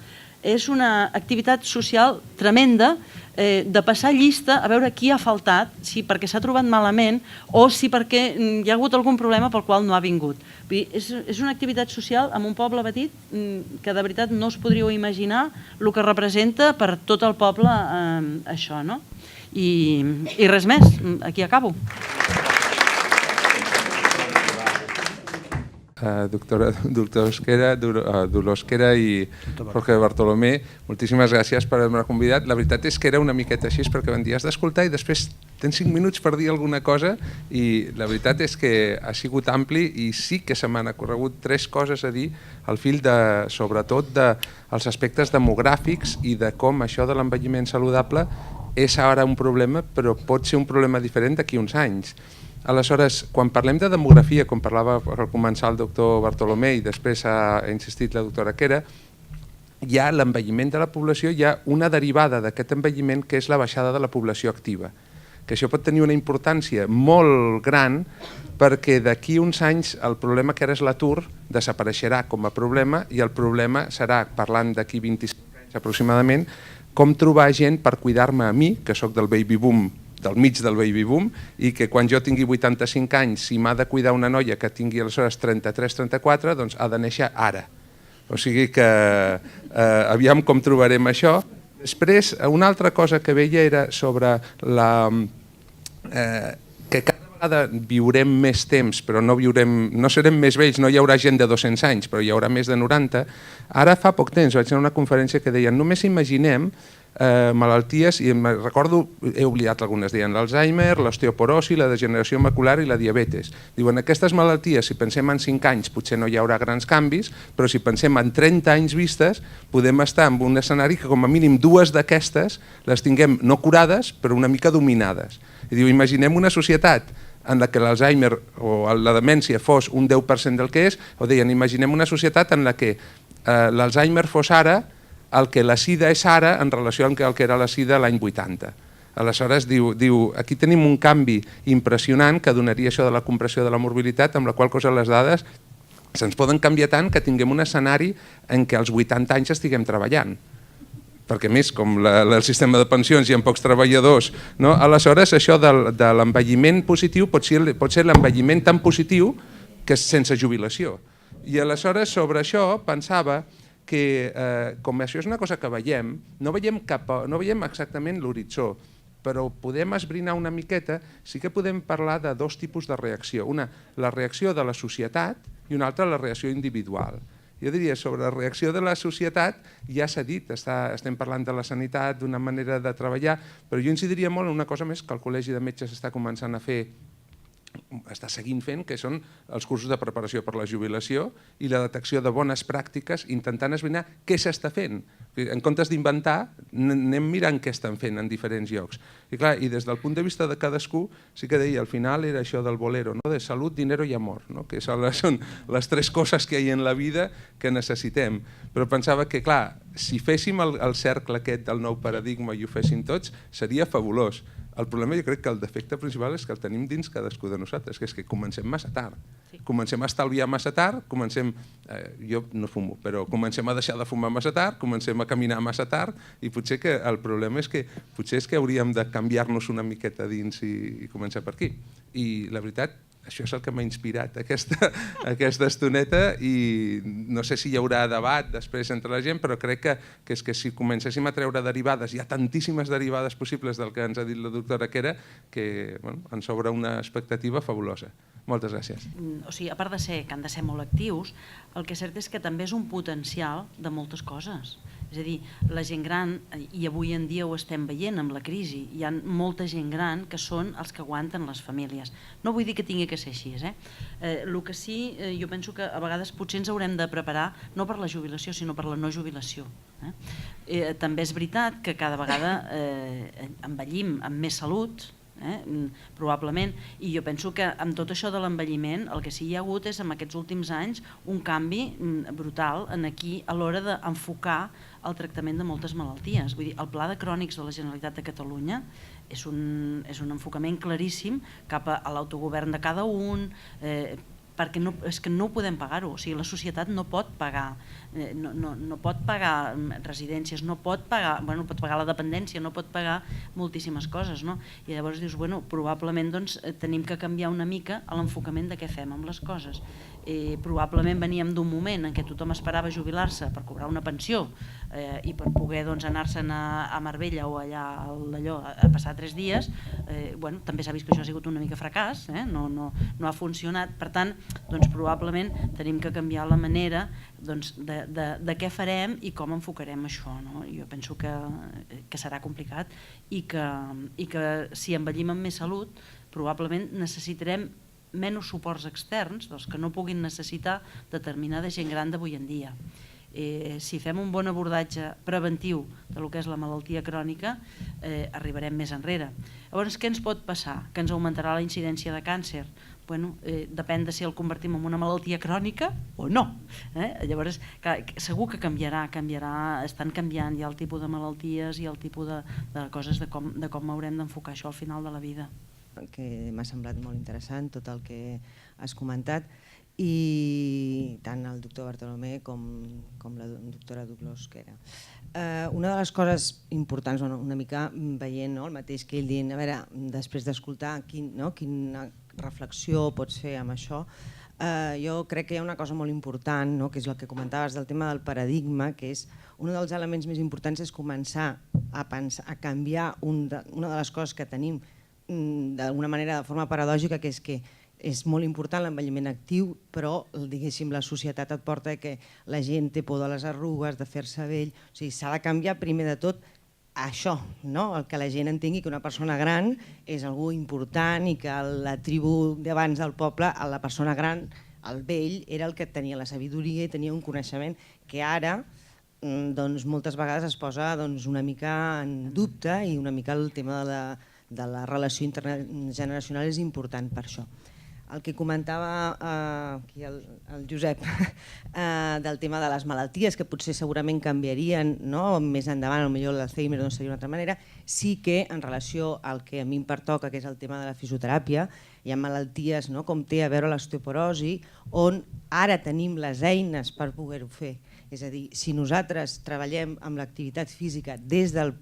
És una activitat social tremenda de passar llista a veure qui ha faltat, si perquè s'ha trobat malament o si perquè hi ha hagut algun problema pel qual no ha vingut. És una activitat social en un poble petit que de veritat no us podríeu imaginar el que representa per tot el poble això, no? I res més, aquí acabo. Dolors Quera i Jorge Bartolomé, moltíssimes gràcies per haver-me convidat. La veritat és que era una miqueta així perquè vendies d'escoltar i després tens 5 minuts per dir alguna cosa, i la veritat és que ha sigut ampli i sí que se m'han ocorregut 3 coses a dir al fil sobretot dels aspectes demogràfics i de com això de l'envelliment saludable és ara un problema, però pot ser un problema diferent d'aquí uns anys. Aleshores, quan parlem de demografia, com parlava al començar el doctor Bartolomé i després ha insistit la doctora Quera, hi ha l'envelliment de la població, hi ha una derivada d'aquest envelliment que és la baixada de la població activa, que això pot tenir una importància molt gran perquè d'aquí uns anys el problema que ara és l'atur desapareixerà com a problema i el problema serà, parlant d'aquí 25 anys aproximadament, com trobar gent per cuidar-me a mi, que sóc del baby boom, del mig del baby boom, i que quan jo tingui 85 anys, si m'ha de cuidar una noia que tingui aleshores 33-34, doncs ha de néixer ara. O sigui que aviam com trobarem això. Després, una altra cosa que veia era sobre que cada vegada viurem més temps, però no serem més vells, no hi haurà gent de 200 anys, però hi haurà més de 90. Ara fa poc temps vaig anar a una conferència que deien només imaginem malalties, i recordo, he oblidat algunes, deien l'Alzheimer, l'osteoporosi, la degeneració macular i la diabetes. Diuen, aquestes malalties, si pensem en 5 anys, potser no hi haurà grans canvis, però si pensem en 30 anys vistes, podem estar en un escenari que com a mínim 2 d'aquestes les tinguem no curades, però una mica dominades. I diu, imaginem una societat en la que l'Alzheimer o la demència fos un 10% del que és, o deien, imaginem una societat en la que l'Alzheimer fos ara el que la sida és ara en relació amb el que era la sida l'any 80. Aleshores, diu, aquí tenim un canvi impressionant que donaria això de la compressió de la morbilitat, amb la qual cosa les dades se'ns poden canviar tant que tinguem un escenari en què als 80 anys estiguem treballant. Perquè més, com el sistema de pensions hi ha pocs treballadors, no? Aleshores això de l'envelliment positiu pot ser l'envelliment tan positiu que és sense jubilació. I aleshores sobre això pensava que com això és una cosa que veiem, no veiem exactament l'horitzó, però podem esbrinar una miqueta, sí que podem parlar de 2 tipus de reacció. Una, la reacció de la societat i una altra, la reacció individual. Jo diria, sobre la reacció de la societat, ja s'ha dit, estem parlant de la sanitat, d'una manera de treballar, però jo incidiria molt en una cosa més que el Col·legi de Metges està començant a fer, està seguint fent, que són els cursos de preparació per la jubilació i la detecció de bones pràctiques, intentant esbrinar què s'està fent. En comptes d'inventar, anem mirant què estan fent en diferents llocs. I clar, i des del punt de vista de cadascú, sí que deia, al final era això del bolero, de salut, dinero i amor, que són les 3 coses que hi ha en la vida que necessitem. Però pensava que, clar, si féssim el cercle aquest del nou paradigma i ho fessin tots, seria fabulós. El problema jo crec que el defecte principal és que el tenim dins cadascú de nosaltres, que és que comencem massa tard. Comencem a estalviar massa tard, jo no fumo, però comencem a deixar de fumar massa tard, comencem a caminar massa tard i potser que el problema és que potser és que hauríem de canviar-nos una miqueta dins i començar per aquí. I la veritat, això és el que m'ha inspirat aquesta estoneta i no sé si hi haurà debat després entre la gent, però crec que és que si comencéssim a treure derivades, hi ha tantíssimes derivades possibles del que ens ha dit la doctora Quera que ens obre una expectativa fabulosa. Moltes gràcies. O sigui, a part de ser que han de ser molt actius, el que és cert és que també és un potencial de moltes coses. És a dir, la gent gran, i avui en dia ho estem veient amb la crisi, hi ha molta gent gran que són els que aguanten les famílies. No vull dir que tingui que ser així, el que sí, jo penso que a vegades potser ens haurem de preparar no per la jubilació, sinó per la no jubilació. També és veritat que cada vegada envellim amb més salut, probablement, i jo penso que amb tot això de l'envelliment el que sí hi ha hagut és en aquests últims anys un canvi brutal aquí a l'hora d'enfocar el tractament de moltes malalties. Vull dir, el Pla de Crònics de la Generalitat de Catalunya és un enfocament claríssim cap a l'autogovern de cada un, perquè és que no podem pagar-ho, o sigui, la societat no pot pagar residències, no pot pagar la dependència, no pot pagar moltíssimes coses, i llavors dius, probablement tenim que canviar una mica l'enfocament de què fem amb les coses. Probablement veníem d'un moment en què tothom esperava jubilar-se per cobrar una pensió i per poder anar-se'n a Marbella o allà a passar 3 dies. També s'ha vist que això ha sigut una mica fracàs, no ha funcionat. Per tant, probablement tenim que canviar la manera de què farem i com enfocarem això. Jo penso que serà complicat i que si envellim amb més salut probablement necessitarem menys suports externs dels que no puguin necessitar determinada gent gran d'avui en dia. Si fem un bon abordatge preventiu del que és la malaltia crònica, arribarem més enrere. Llavors, què ens pot passar? Que ens augmentarà la incidència de càncer? Depèn de si el convertim en una malaltia crònica o no. Llavors, segur que canviarà, estan canviant ja el tipus de malalties i el tipus de coses de com haurem d'enfocar això al final de la vida. Que m'ha semblat molt interessant tot el que has comentat, i tant el doctor Bartolomé com la doctora Duclos, que era. Una de les coses importants, una mica veient el mateix que ell dient, a veure, després d'escoltar quina reflexió pots fer amb això, jo crec que hi ha una cosa molt important, que és el que comentaves del tema del paradigma, que és un dels elements més importants és començar a canviar una de les coses que tenim d'alguna manera de forma paradògica, que és que és molt important l'envelliment actiu, però diguéssim la societat et porta que la gent té por de les arrugues, de fer-se vell. O sigui, s'ha de canviar primer de tot això, el que la gent entengui que una persona gran és algú important i que la tribu d'abans del poble, la persona gran, el vell, era el que tenia la sabidoria i tenia un coneixement que ara moltes vegades es posa una mica en dubte, i una mica el tema de la relació intergeneracional és important per això. El que comentava aquí el Josep del tema de les malalties, que potser segurament canviarien més endavant, potser l'Alzheimer no seria d'una altra manera, sí que en relació al que a mi em pertoca, que és el tema de la fisioteràpia, hi ha malalties com té a veure l'osteoporosi, on ara tenim les eines per poder-ho fer. És a dir, si nosaltres treballem amb l'activitat física des del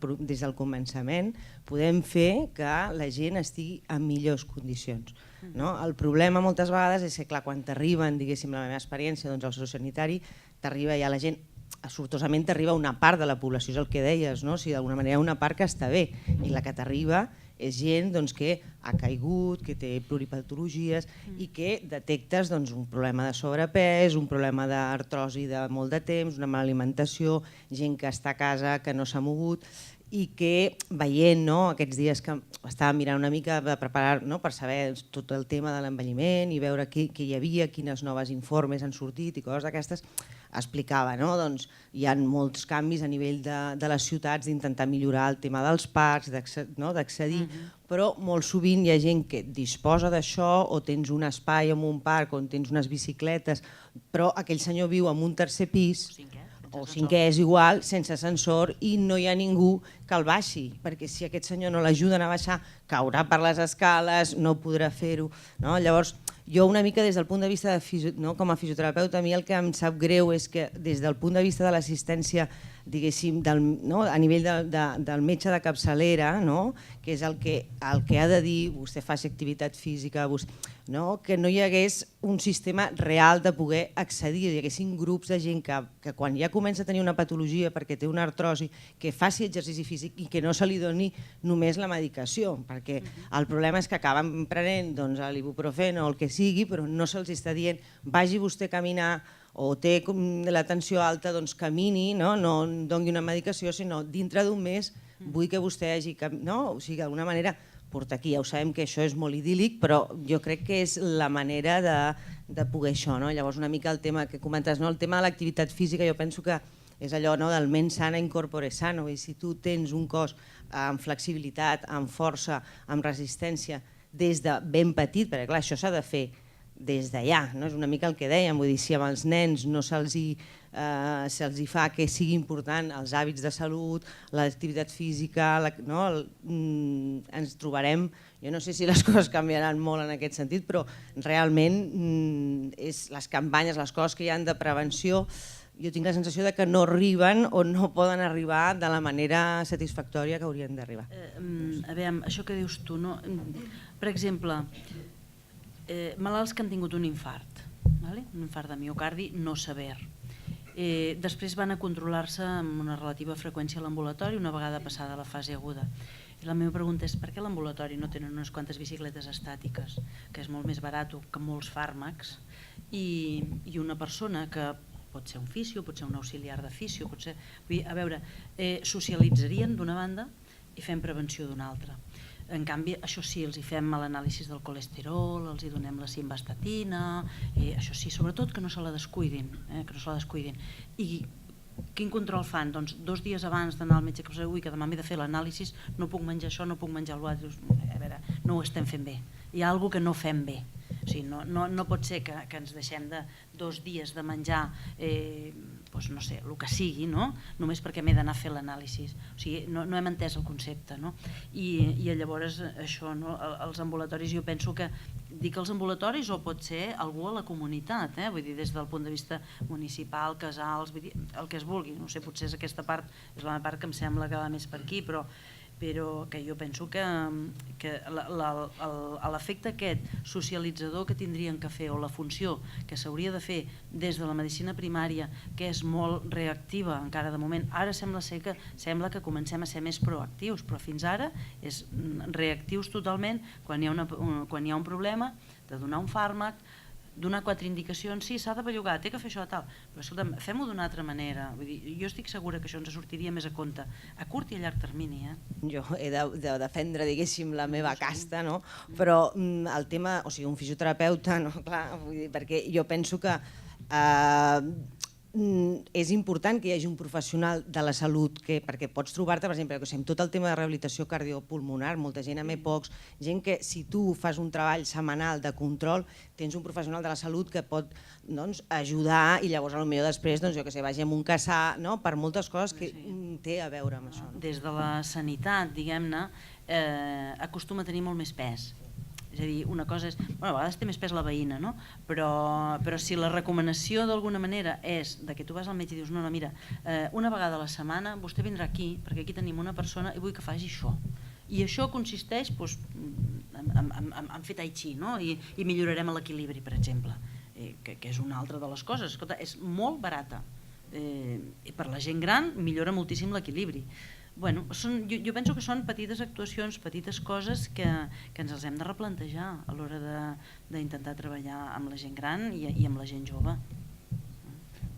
començament, podem fer que la gent estigui en millors condicions. El problema moltes vegades és que, clar, quan t'arriben, diguéssim, la meva experiència al sociosanitari, t'arriba ja la gent, sortosament t'arriba una part de la població, és el que deies, o sigui, d'alguna manera una part que està bé, i la que t'arriba és gent que ha caigut, que té pluripatologies i que detectes un problema de sobrepès, un problema d'artrosi de molt de temps, una mala alimentació, gent que està a casa, que no s'ha mogut, i que veient aquests dies que estava mirant una mica de preparar per saber tot el tema de l'envelliment i veure què hi havia, quines noves informes han sortit i coses d'aquestes, explicava, hi ha molts canvis a nivell de les ciutats d'intentar millorar el tema dels parcs, d'accedir, però molt sovint hi ha gent que disposa d'això, o tens un espai en un parc on tens unes bicicletes, però aquell senyor viu en un tercer pis o cinquè, és igual, sense ascensor, i no hi ha ningú que el baixi, perquè si aquest senyor no l'ajuden a baixar, caurà per les escales, no podrà fer-ho. Llavors, jo una mica des del punt de vista com a fisioterapeuta, a mi el que em sap greu és que des del punt de vista de l'assistència, diguéssim, a nivell del metge de capçalera, que és el que ha de dir, vostè faci activitat física, que no hi hagués un sistema real de poder accedir, hi haguessin grups de gent que quan ja comença a tenir una patologia perquè té una artrosi, que faci exercici físic i que no se li doni només la medicació, perquè el problema és que acaben prenent l'ibuprofeno o el que sigui, però no se'ls està dient vagi vostè a caminar, o té la tensió alta, camini, no doni una medicació, sinó dintre d'un mes vull que vostè hagi... O sigui, d'alguna manera, portar aquí, ja ho sabem que això és molt idíl·lic, però jo crec que és la manera de poder això. Llavors, una mica el tema que comentes, el tema de l'activitat física, jo penso que és allò del mens sana in corpore sano, i si tu tens un cos amb flexibilitat, amb força, amb resistència, des de ben petit, perquè clar, això s'ha de fer des d'allà, és una mica el que dèiem, vull dir, si amb els nens no se'ls fa que sigui important els hàbits de salut, l'activitat física, ens trobarem, jo no sé si les coses canviaran molt en aquest sentit, però realment les campanyes, les coses que hi ha de prevenció, jo tinc la sensació que no arriben o no poden arribar de la manera satisfactòria que haurien d'arribar. A veure, això que dius tu, per exemple, malalts que han tingut un infart, un infart de miocardi no sever. Després van a controlar-se amb una relativa freqüència a l'ambulatori una vegada passada la fase aguda. I la meva pregunta és per què a l'ambulatori no tenen unes quantes bicicletes estàtiques, que és molt més barat que molts fàrmacs, i una persona que pot ser un fisio, pot ser un auxiliar de fisio, pot ser... Vull dir, a veure, socialitzarien d'una banda i fem prevenció d'una altra. En canvi, això sí, els hi fem l'anàlisi del colesterol, els hi donem la simvastatina, això sí, sobretot que no se la descuidin, que no se la descuidin. I quin control fan? Doncs 2 dies abans d'anar al metge que que demà m'he de fer l'anàlisi, no puc menjar això, no puc menjar l'altre. A veure, no ho estem fent bé. Hi ha alguna cosa que no fem bé. O sigui, no pot ser que ens deixem de 2 dies de menjar no sé, el que sigui, només perquè m'he d'anar a fer l'anàlisi. O sigui, no hem entès el concepte. I llavors això, els ambulatoris, jo penso que dic els ambulatoris o pot ser algú a la comunitat, vull dir, des del punt de vista municipal, casals, vull dir, el que es vulgui. No sé, potser és aquesta part, és la part que em sembla que va més per aquí, però que jo penso que l'efecte aquest socialitzador que tindrien que fer, o la funció que s'hauria de fer des de la medicina primària, que és molt reactiva encara de moment, ara sembla que comencem a ser més proactius, però fins ara és reactius totalment quan hi ha un problema, de donar un fàrmac, donar 4 indicacions, sí, s'ha de bellugar, té que fer això, tal, però escolta'm, fem-ho d'una altra manera. Vull dir, jo estic segura que això ens sortiria més a compte, a curt i a llarg termini. Jo he de defendre, diguéssim, la meva casta, però el tema, o sigui, un fisioterapeuta, clar, vull dir, perquè jo penso que és important que hi hagi un professional de la salut, perquè pots trobar-te, per exemple, amb tot el tema de rehabilitació cardiopulmonar, molta gent amb EPOCs, gent que si tu fas un treball setmanal de control, tens un professional de la salut que pot ajudar i llavors potser després, jo que sé, vagi a un caçar, per moltes coses que té a veure amb això. Des de la sanitat, diguem-ne, acostuma a tenir molt més pes. És a dir, una cosa és... a vegades té més pes la veïna, però si la recomanació d'alguna manera és que tu vas al metge i dius no, mira, una vegada a la setmana vostè vindrà aquí, perquè aquí tenim una persona i vull que faci això. I això consisteix en fer tai chi, i millorarem l'equilibri, per exemple, que és una altra de les coses. Escolta, és molt barata. I per la gent gran millora moltíssim l'equilibri. Jo penso que són petites actuacions, petites coses que ens les hem de replantejar a l'hora d'intentar treballar amb la gent gran i amb la gent jove.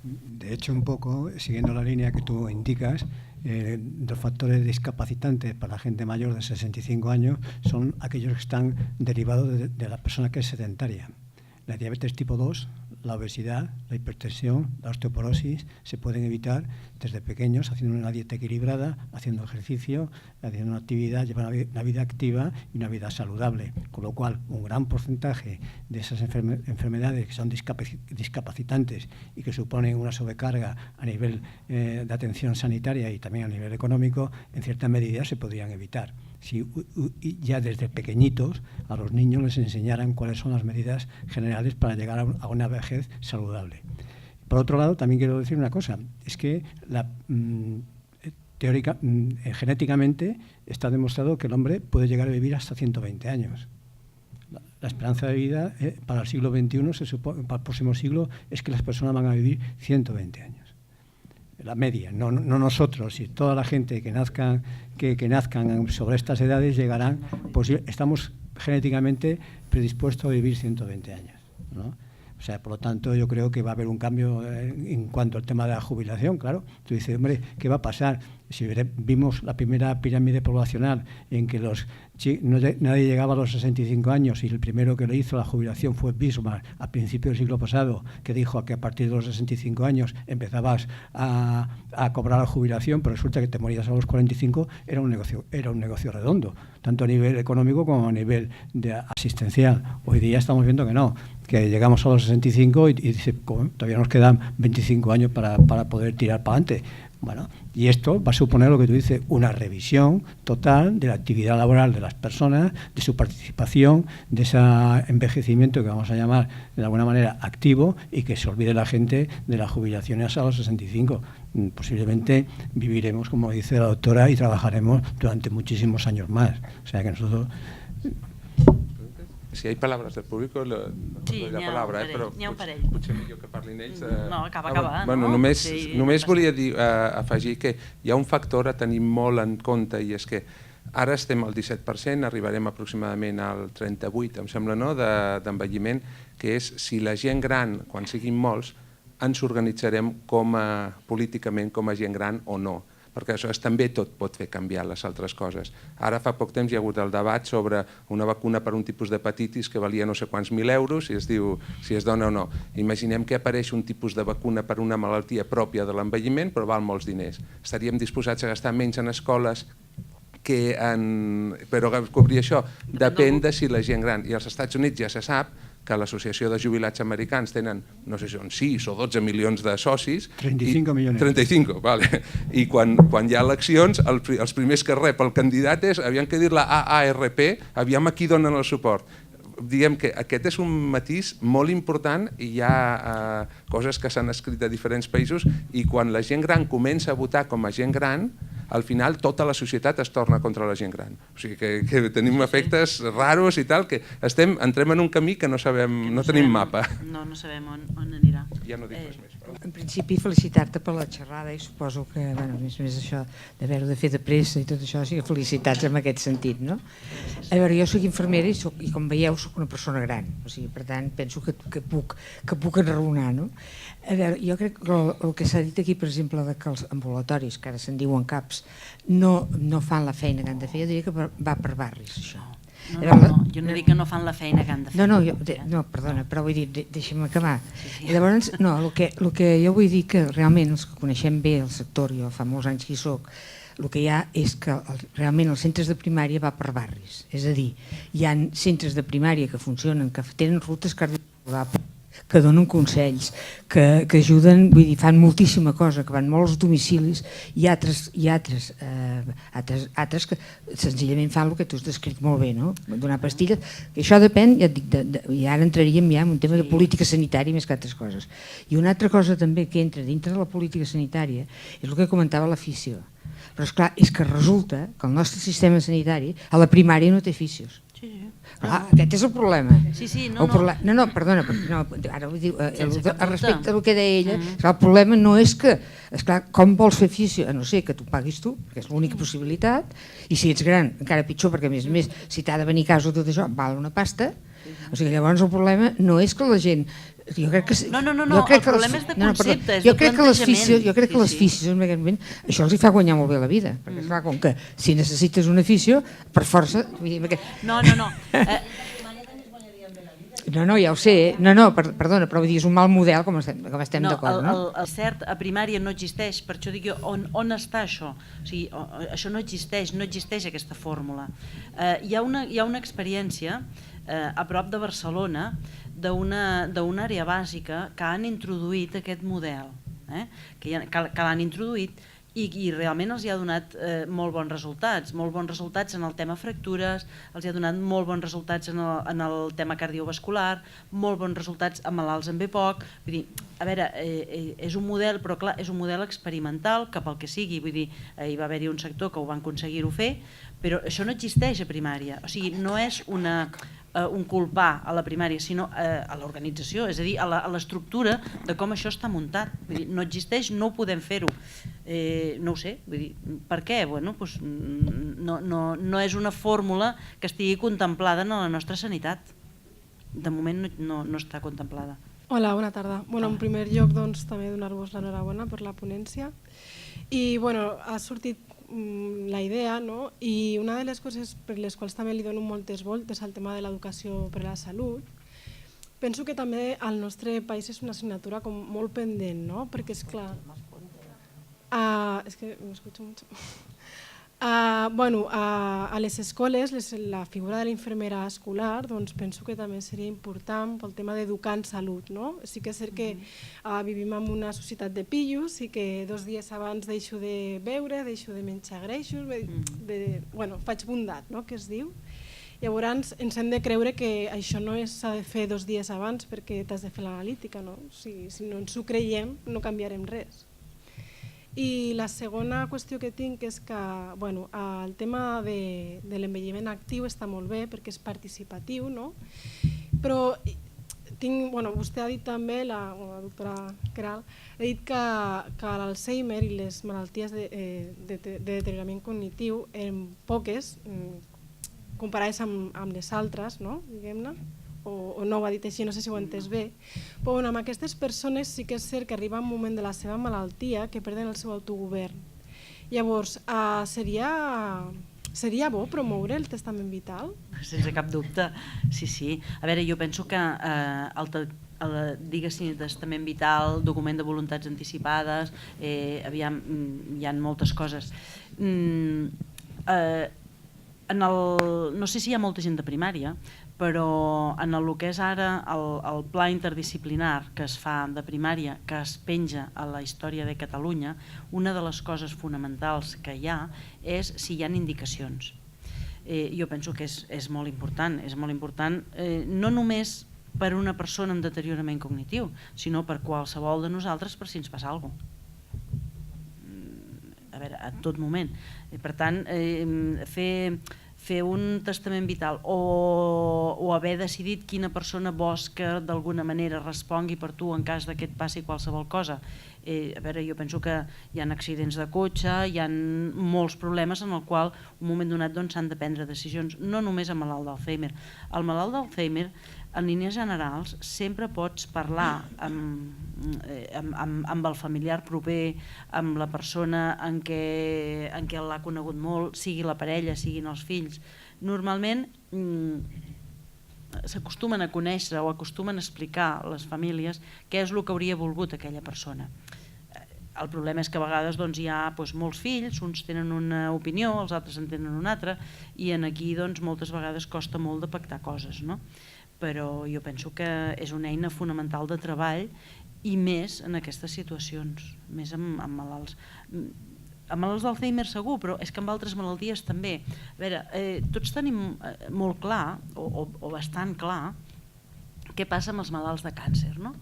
De hecho, un poco, siguiendo la línea que tú indicas, los factores discapacitantes para la gente mayor de 65 años son aquellos que están derivados de la persona que es sedentaria. La diabetes tipo 2, la obesidad, la hipertensión, la osteoporosis se pueden evitar desde pequeños haciendo una dieta equilibrada, haciendo ejercicio, haciendo una actividad, llevando una vida activa y una vida saludable. Con lo cual, un gran porcentaje de esas enfermedades que son discapacitantes y que suponen una sobrecarga a nivel de atención sanitaria y también a nivel económico, en cierta medida se podrían evitar. Si ya desde pequeñitos a los niños les enseñaran cuáles son las medidas generales para llegar a una vejez saludable. Por otro lado, también quiero decir una cosa, es que genéticamente está demostrado que el hombre puede llegar a vivir hasta 120 años. La esperanza de vida para el siglo XXI, para el próximo siglo, es que las personas van a vivir 120 años. La media, no nosotros, y toda la gente que nazcan sobre estas edades llegarán, pues estamos genéticamente predispuestos a vivir 120 años, O sea, por lo tanto, yo creo que va a haber un cambio en cuanto al tema de la jubilación, claro. Tú dices, hombre, ¿qué va a pasar? Si vimos la primera pirámide poblacional en que nadie llegaba a los 65 años y el primero que lo hizo la jubilación fue Bismarck a principios del siglo pasado, que dijo que a partir de los 65 años empezabas a cobrar la jubilación, pero resulta que te morías a los 45, era un negocio redondo, tanto a nivel económico como a nivel asistencial. Hoy día estamos viendo que no, que llegamos a los 65 y dice, todavía nos quedan 25 años para poder tirar para adelante. Bueno, y esto va a suponer lo que tú dices, una revisión total de la actividad laboral de las personas, de su participación, de ese envejecimiento que vamos a llamar de alguna manera activo y que se olvide la gente de las jubilaciones a los 65. Posiblemente viviremos, como dice la doctora, y trabajaremos durante muchísimos años más. O sea que nosotros... Si hi ha paraules del públic, no Sí, doy la n'hi ha paraula, un però parell, n'hi ha un parell. potser millor que parlin ells. No, acaba, Bueno, no? només Sí, volia afegir que hi ha un factor a tenir molt en compte, i és que ara estem al 17%, arribarem aproximadament al 38%, em sembla, no?, d'envelliment, que és si la gent gran, quan siguin molts, ens organitzarem políticament com a gent gran o no, perquè això també tot pot fer canviar les altres coses. Ara fa poc temps hi ha hagut el debat sobre una vacuna per un tipus d'hepatitis que valia no sé quants mil euros, si es diu si es dona o no. Imaginem que apareix un tipus de vacuna per una malaltia pròpia de l'envelliment, però val molts diners. Estaríem disposats a gastar menys en escoles però cobrir això depèn de si la gent gran, i als Estats Units ja se sap que l'Associació de Jubilats Americans tenen, no sé si són 6 o 12 milions de socis. 35 milions. 35, vale. I quan hi ha eleccions, els primers que rep el candidat és, aviam que dir la AARP, aviam a qui donen el suport. Diguem que aquest és un matís molt important i hi ha coses que s'han escrit a diferents països, i quan la gent gran comença a votar com a gent gran, al final tota la societat es torna contra la gent gran. O sigui que tenim efectes raros i tal, que entrem en un camí que no tenim mapa. No sabem on anirà. Ja no dic res més. En principi, felicitar-te per la xerrada, i suposo que, a més això d'haver-ho de fer de pressa i tot això, sí que felicitats en aquest sentit, no? A veure, jo soc infermera i com veieu soc una persona gran, o sigui, per tant, penso que puc enraonar, no? A veure, jo crec que el que s'ha dit aquí, per exemple, que els ambulatoris, que ara se'n diuen CAPs, no fan la feina que han de fer, jo diria que va per barris, això. No, jo no dic que no fan la feina que han de fer. No, perdona, però vull dir, deixa'm acabar. Llavors, no, el que jo vull dir que realment els que coneixem bé el sector, jo fa molts anys que hi soc, el que hi ha és que realment els centres de primària va per barris, és a dir, hi ha centres de primària que funcionen, que tenen rutes cardiovasculars, que donen consells, que ajuden, vull dir, fan moltíssima cosa, que van molt als domicilis, i altres que senzillament fan el que tu has descrit molt bé, no? Donar pastilles, que això depèn, ja et dic, i ara entraríem ja en un tema de política sanitària més que altres coses. I una altra cosa també que entra dintre de la política sanitària és el que comentava l'afició. Però esclar, és que resulta que el nostre sistema sanitari a la primària no té aficios. Aquest és el problema. No, perdona, ara vull dir, respecte al que deia ella, el problema no és que, esclar, com vols fer fisio, a no ser que t'ho paguis tu, perquè és l'única possibilitat, i si ets gran, encara pitjor, perquè a més a més, si t'ha de venir a casa tot això, val una pasta. O sigui, llavors el problema no és que la gent... Jo crec que el problema és de concepte, és de plantejament. Jo crec que les fisios, en aquest moment, això els hi fa guanyar molt bé la vida, perquè és clar, com que si necessites una fisio, per força... No. No, ja ho sé, perdona, però vull dir, és un mal model com estem d'acord, no? El cert, a primària no existeix, per això dic jo, on està això? O sigui, això no existeix aquesta fórmula. Hi ha una experiència a prop de Barcelona d'una àrea bàsica que han introduït aquest model, que l'han introduït i realment els hi ha donat molt bons resultats en el tema fractures, els hi ha donat molt bons resultats en el tema cardiovascular, molt bons resultats a malalts amb EPOC. Vull dir, a veure, és un model, però clar, és un model experimental, que pel que sigui, vull dir, hi va haver-hi un sector que ho van aconseguir-ho fer, però això no existeix a primària, o sigui, no és un culpar a la primària, sinó a l'organització, és a dir, a l'estructura de com això està muntat. Vull dir, no existeix, no ho podem fer-ho. No ho sé, vull dir, per què? Bueno, doncs no és una fórmula que estigui contemplada en la nostra sanitat. De moment no està contemplada. Hola, bona tarda. En primer lloc, també donar-vos l'enhorabona per la ponència. I ha sortit la idea, no? I una de les coses per les quals també li dono moltes voltes al tema de l'educació per a la salut, penso que també al nostre país és una assignatura com molt pendent, no? Perquè és clar... És que m'escucho mucho. A les escoles la figura de la infermera escolar penso que també seria important pel tema d'educar en salut. Sí que és cert que vivim en una societat de pillos i que 2 dies abans deixo de beure, deixo de menjar greixos, faig bondat, que es diu. Llavors ens hem de creure que això no s'ha de fer 2 dies abans perquè t'has de fer l'analítica. Si no ens ho creiem no canviarem res. I la segona qüestió que tinc és que el tema de l'envelliment actiu està molt bé perquè és participatiu, no? Però vostè ha dit també, la doctora Queralt, ha dit que l'Alzheimer i les malalties de deteriorament cognitiu eren poques comparades amb les altres, diguem-ne, o no ho ha dit així, no sé si ho he entès bé, però amb aquestes persones sí que és cert que arriba un moment de la seva malaltia que perden el seu autogovern. Llavors, seria bo promoure el testament vital? Sense cap dubte, sí. A veure, jo penso que diguéssim, testament vital, document de voluntats anticipades, aviam, hi ha moltes coses. No sé si hi ha molta gent de primària, però en el que és ara el pla interdisciplinar que es fa de primària, que es penja a la història de Catalunya, una de les coses fonamentals que hi ha és si hi ha indicacions. Jo penso que és molt important, no només per una persona amb deteriorament cognitiu, sinó per qualsevol de nosaltres per si ens passa alguna cosa. A veure, en tot moment. Per tant, fer un testament vital o haver decidit quina persona vols que d'alguna manera respongui per tu en cas que et passi qualsevol cosa. A veure, jo penso que hi ha accidents de cotxe, hi ha molts problemes en el qual un moment donat s'han de prendre decisions, no només el malalt d'Alzheimer. El malalt d'Alzheimer, en línies generals, sempre pots parlar amb el familiar proper, amb la persona en què l'ha conegut molt, sigui la parella, siguin els fills. Normalment s'acostumen a conèixer o acostumen a explicar a les famílies què és el que hauria volgut aquella persona. El problema és que a vegades hi ha molts fills, uns tenen una opinió, els altres en tenen una altra, i aquí moltes vegades costa molt de pactar coses, no? Però jo penso que és una eina fonamental de treball i més en aquestes situacions, més amb malalts. Amb malalts d'Alzheimer segur, però és que amb altres malalties també. A veure, tots tenim molt clar, o bastant clar, què passa amb els malalts de càncer, no?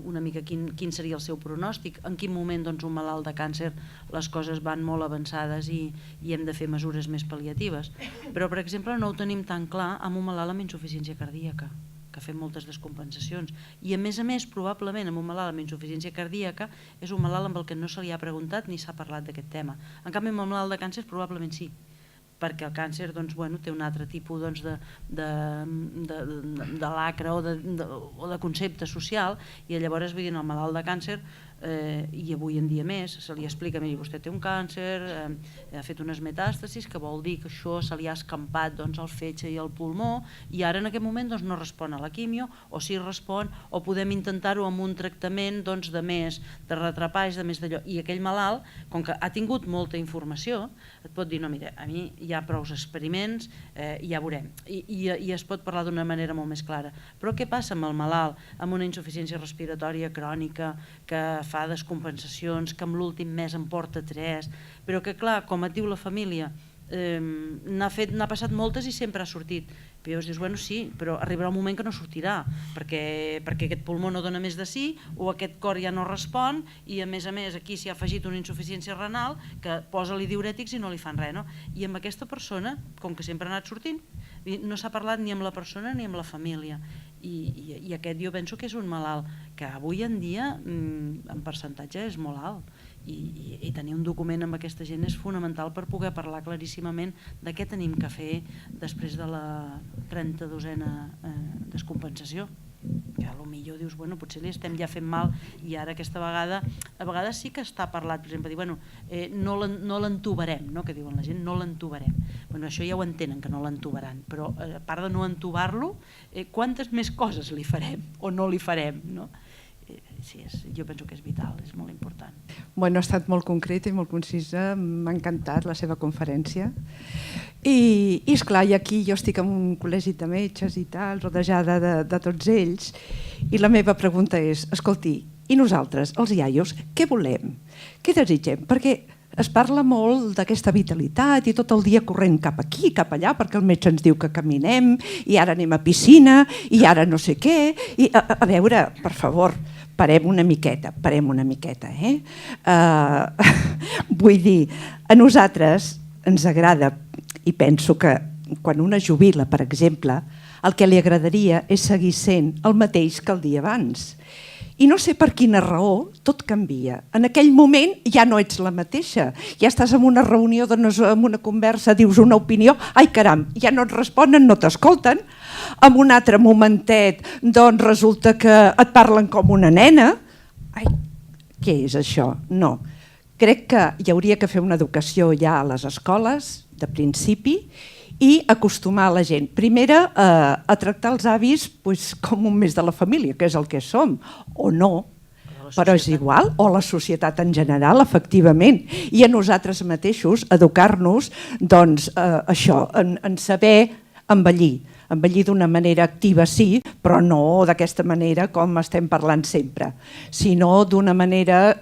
Una mica quin seria el seu pronòstic, en quin moment un malalt de càncer les coses van molt avançades i hem de fer mesures més pal·liatives. Però, per exemple, no ho tenim tan clar amb un malalt amb insuficiència cardíaca, que fem moltes descompensacions. I, a més, probablement amb un malalt amb insuficiència cardíaca és un malalt amb el que no se li ha preguntat ni s'ha parlat d'aquest tema. En canvi, amb el malalt de càncer probablement sí, perquè el càncer té un altre tipus de lacre o de concepte social, i llavors el malalt de càncer, i avui en dia més, se li explica, miri, vostè té un càncer, ha fet unes metàstasis, que vol dir que això se li ha escampat al fetge i al pulmó, i ara en aquest moment no respon a la quimio, o sí respon, o podem intentar-ho amb un tractament de més de retrapalls, de més d'allò. I aquell malalt, com que ha tingut molta informació, et pot dir, no, mira, a mi hi ha prou experiments, ja veurem, i es pot parlar d'una manera molt més clara. Però què passa amb el malalt amb una insuficiència respiratòria crònica, que fa descompensacions, que amb l'últim mes en porta 3, però que clar, com et diu la família, n'ha passat moltes i sempre ha sortit. Però llavors dius, bueno, sí, però arribarà un moment que no sortirà, perquè aquest pulmó no dona més de sí, o aquest cor ja no respon, i a més aquí s'hi ha afegit una insuficiència renal que posa-li diurètics i no li fan res, no? I amb aquesta persona, com que sempre ha anat sortint, no s'ha parlat ni amb la persona ni amb la família. I aquest jo penso que és un malalt que avui en dia en percentatge és molt alt, i tenir un document amb aquesta gent és fonamental per poder parlar claríssimament de què tenim que fer després de la 32a descompensació, que potser dius, bueno, potser li estem ja fent mal, i ara aquesta vegada, a vegades sí que està parlat, per exemple, dir, bueno, no l'entubarem, no?, que diuen la gent, no l'entubarem. Bueno, això ja ho entenen, que no l'entubaran, però a part de no entubar-lo, quantes més coses li farem o no li farem, no? Sí, jo penso que és vital, és molt important. Bueno, ha estat molt concreta i molt concisa, m'ha encantat la seva conferència. I esclar, i aquí jo estic en un col·legi de metges i tal, rodejada de tots ells, i la meva pregunta és, escolti, i nosaltres, els iaios, què volem? Què desitgem? Perquè es parla molt d'aquesta vitalitat i tot el dia corrent cap aquí, cap allà, perquè el metge ens diu que caminem i ara anem a piscina i ara no sé què. I, a veure, per favor, parem una miqueta, vull dir, a nosaltres ens agrada, i penso que quan una jubila, per exemple, el que li agradaria és seguir sent el mateix que el dia abans. I no sé per quina raó tot canvia. En aquell moment ja no ets la mateixa. Ja estàs en una reunió, en una conversa, dius una opinió, ai caram, ja no et responen, no t'escolten. En un altre momentet doncs resulta que et parlen com una nena. Ai, què és això? No. Crec que hi hauria que fer una educació ja a les escoles, de principi, i acostumar la gent, primera, a tractar els avis com un més de la família, que és el que som, o no, però és igual, o la societat en general, efectivament, i a nosaltres mateixos educar-nos això, en saber envellir d'una manera activa, sí, però no d'aquesta manera com estem parlant sempre, sinó d'una manera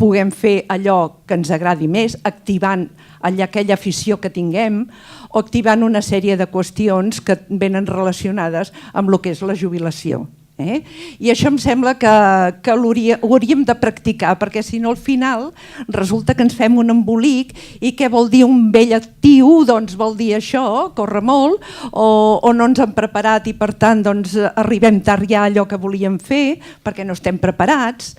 puguem fer allò que ens agradi més, activant aquella afició que tinguem o activant una sèrie de qüestions que venen relacionades amb el que és la jubilació. I això em sembla que ho hauríem de practicar, perquè si no al final resulta que ens fem un embolic i què vol dir un vell actiu? Doncs vol dir això, córrer molt, o no ens hem preparat i per tant arribem tard ja a allò que volíem fer perquè no estem preparats,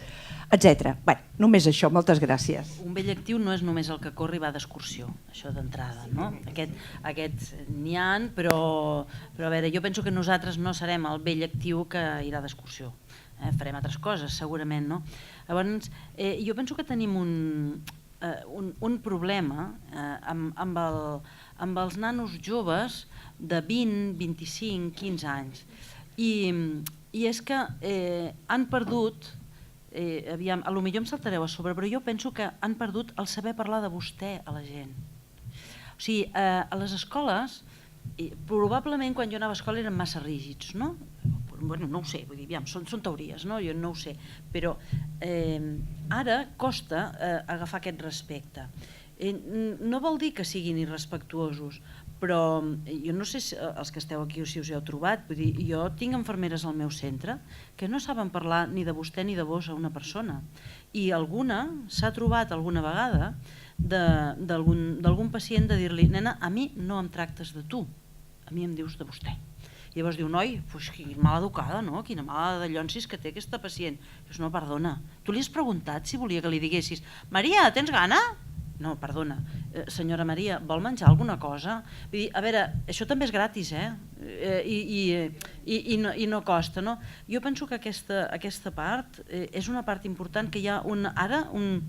etc. Bé, només això, moltes gràcies. Un vell actiu no és només el que corre i va d'excursió, això d'entrada, no? Aquests n'hi ha, però a veure, jo penso que nosaltres no serem el vell actiu que irà d'excursió, farem altres coses segurament, no? Llavors, jo penso que tenim un problema amb els nanos joves de 20, 25, 15 anys, i és que han perdut, aviam, potser em saltareu a sobre, però jo penso que han perdut el saber parlar de vostè a la gent. O sigui, a les escoles, probablement quan jo anava a escola eren massa rígids, no? Bueno, no ho sé, vull dir, aviam, són teories, no? Jo no ho sé, però ara costa agafar aquest respecte. No vol dir que siguin irrespectuosos, però jo no sé si els que esteu aquí o si us heu trobat, vull dir, jo tinc infermeres al meu centre que no saben parlar ni de vostè ni de vos a una persona, i alguna s'ha trobat alguna vegada d'algun pacient de dir-li, nena, a mi no em tractes de tu, a mi em dius de vostè. I llavors diu, noi, quina mala educada, no? Quina mala de llonsis que té aquesta pacient. Dius, no, perdona, tu li has preguntat si volia que li diguessis, Maria, tens gana? No, perdona, senyora Maria, vol menjar alguna cosa? Vull dir, a veure, això també és gratis, i no costa, no? Jo penso que aquesta part és una part important, que hi ha ara un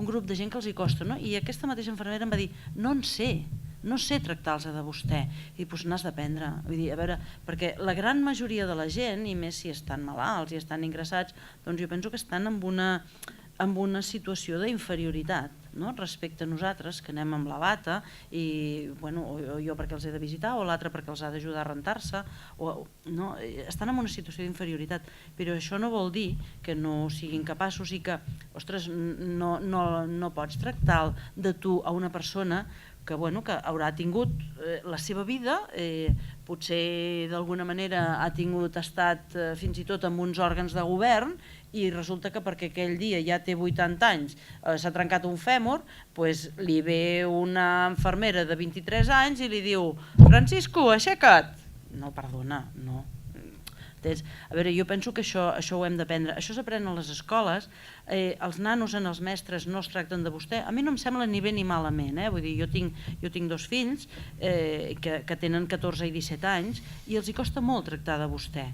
grup de gent que els hi costa, no? I aquesta mateixa infermera em va dir, no sé tractar-los de vostè, i doncs n'has d'aprendre, vull dir, a veure, perquè la gran majoria de la gent, i més si estan malalts i estan ingressats, doncs jo penso que estan en una situació d'inferioritat respecte a nosaltres, que anem amb la bata, i o jo perquè els he de visitar, o l'altre perquè els ha d'ajudar a rentar-se, estan en una situació d'inferioritat, però això no vol dir que no siguin capaços i que, ostres, no pots tractar de tu a una persona que haurà tingut la seva vida, potser d'alguna manera ha estat fins i tot amb uns òrgans de govern, i resulta que perquè aquell dia ja té 80 anys, s'ha trencat un fèmur, doncs li ve una infermera de 23 anys i li diu, Francisco, aixeca't! No, perdona, no. A veure, jo penso que això ho hem d'aprendre. Això s'aprèn a les escoles, els nanos en els mestres no es tracten de vostè. A mi no em sembla ni bé ni malament, vull dir, jo tinc 2 fills que tenen 14 i 17 anys i els hi costa molt tractar de vostè.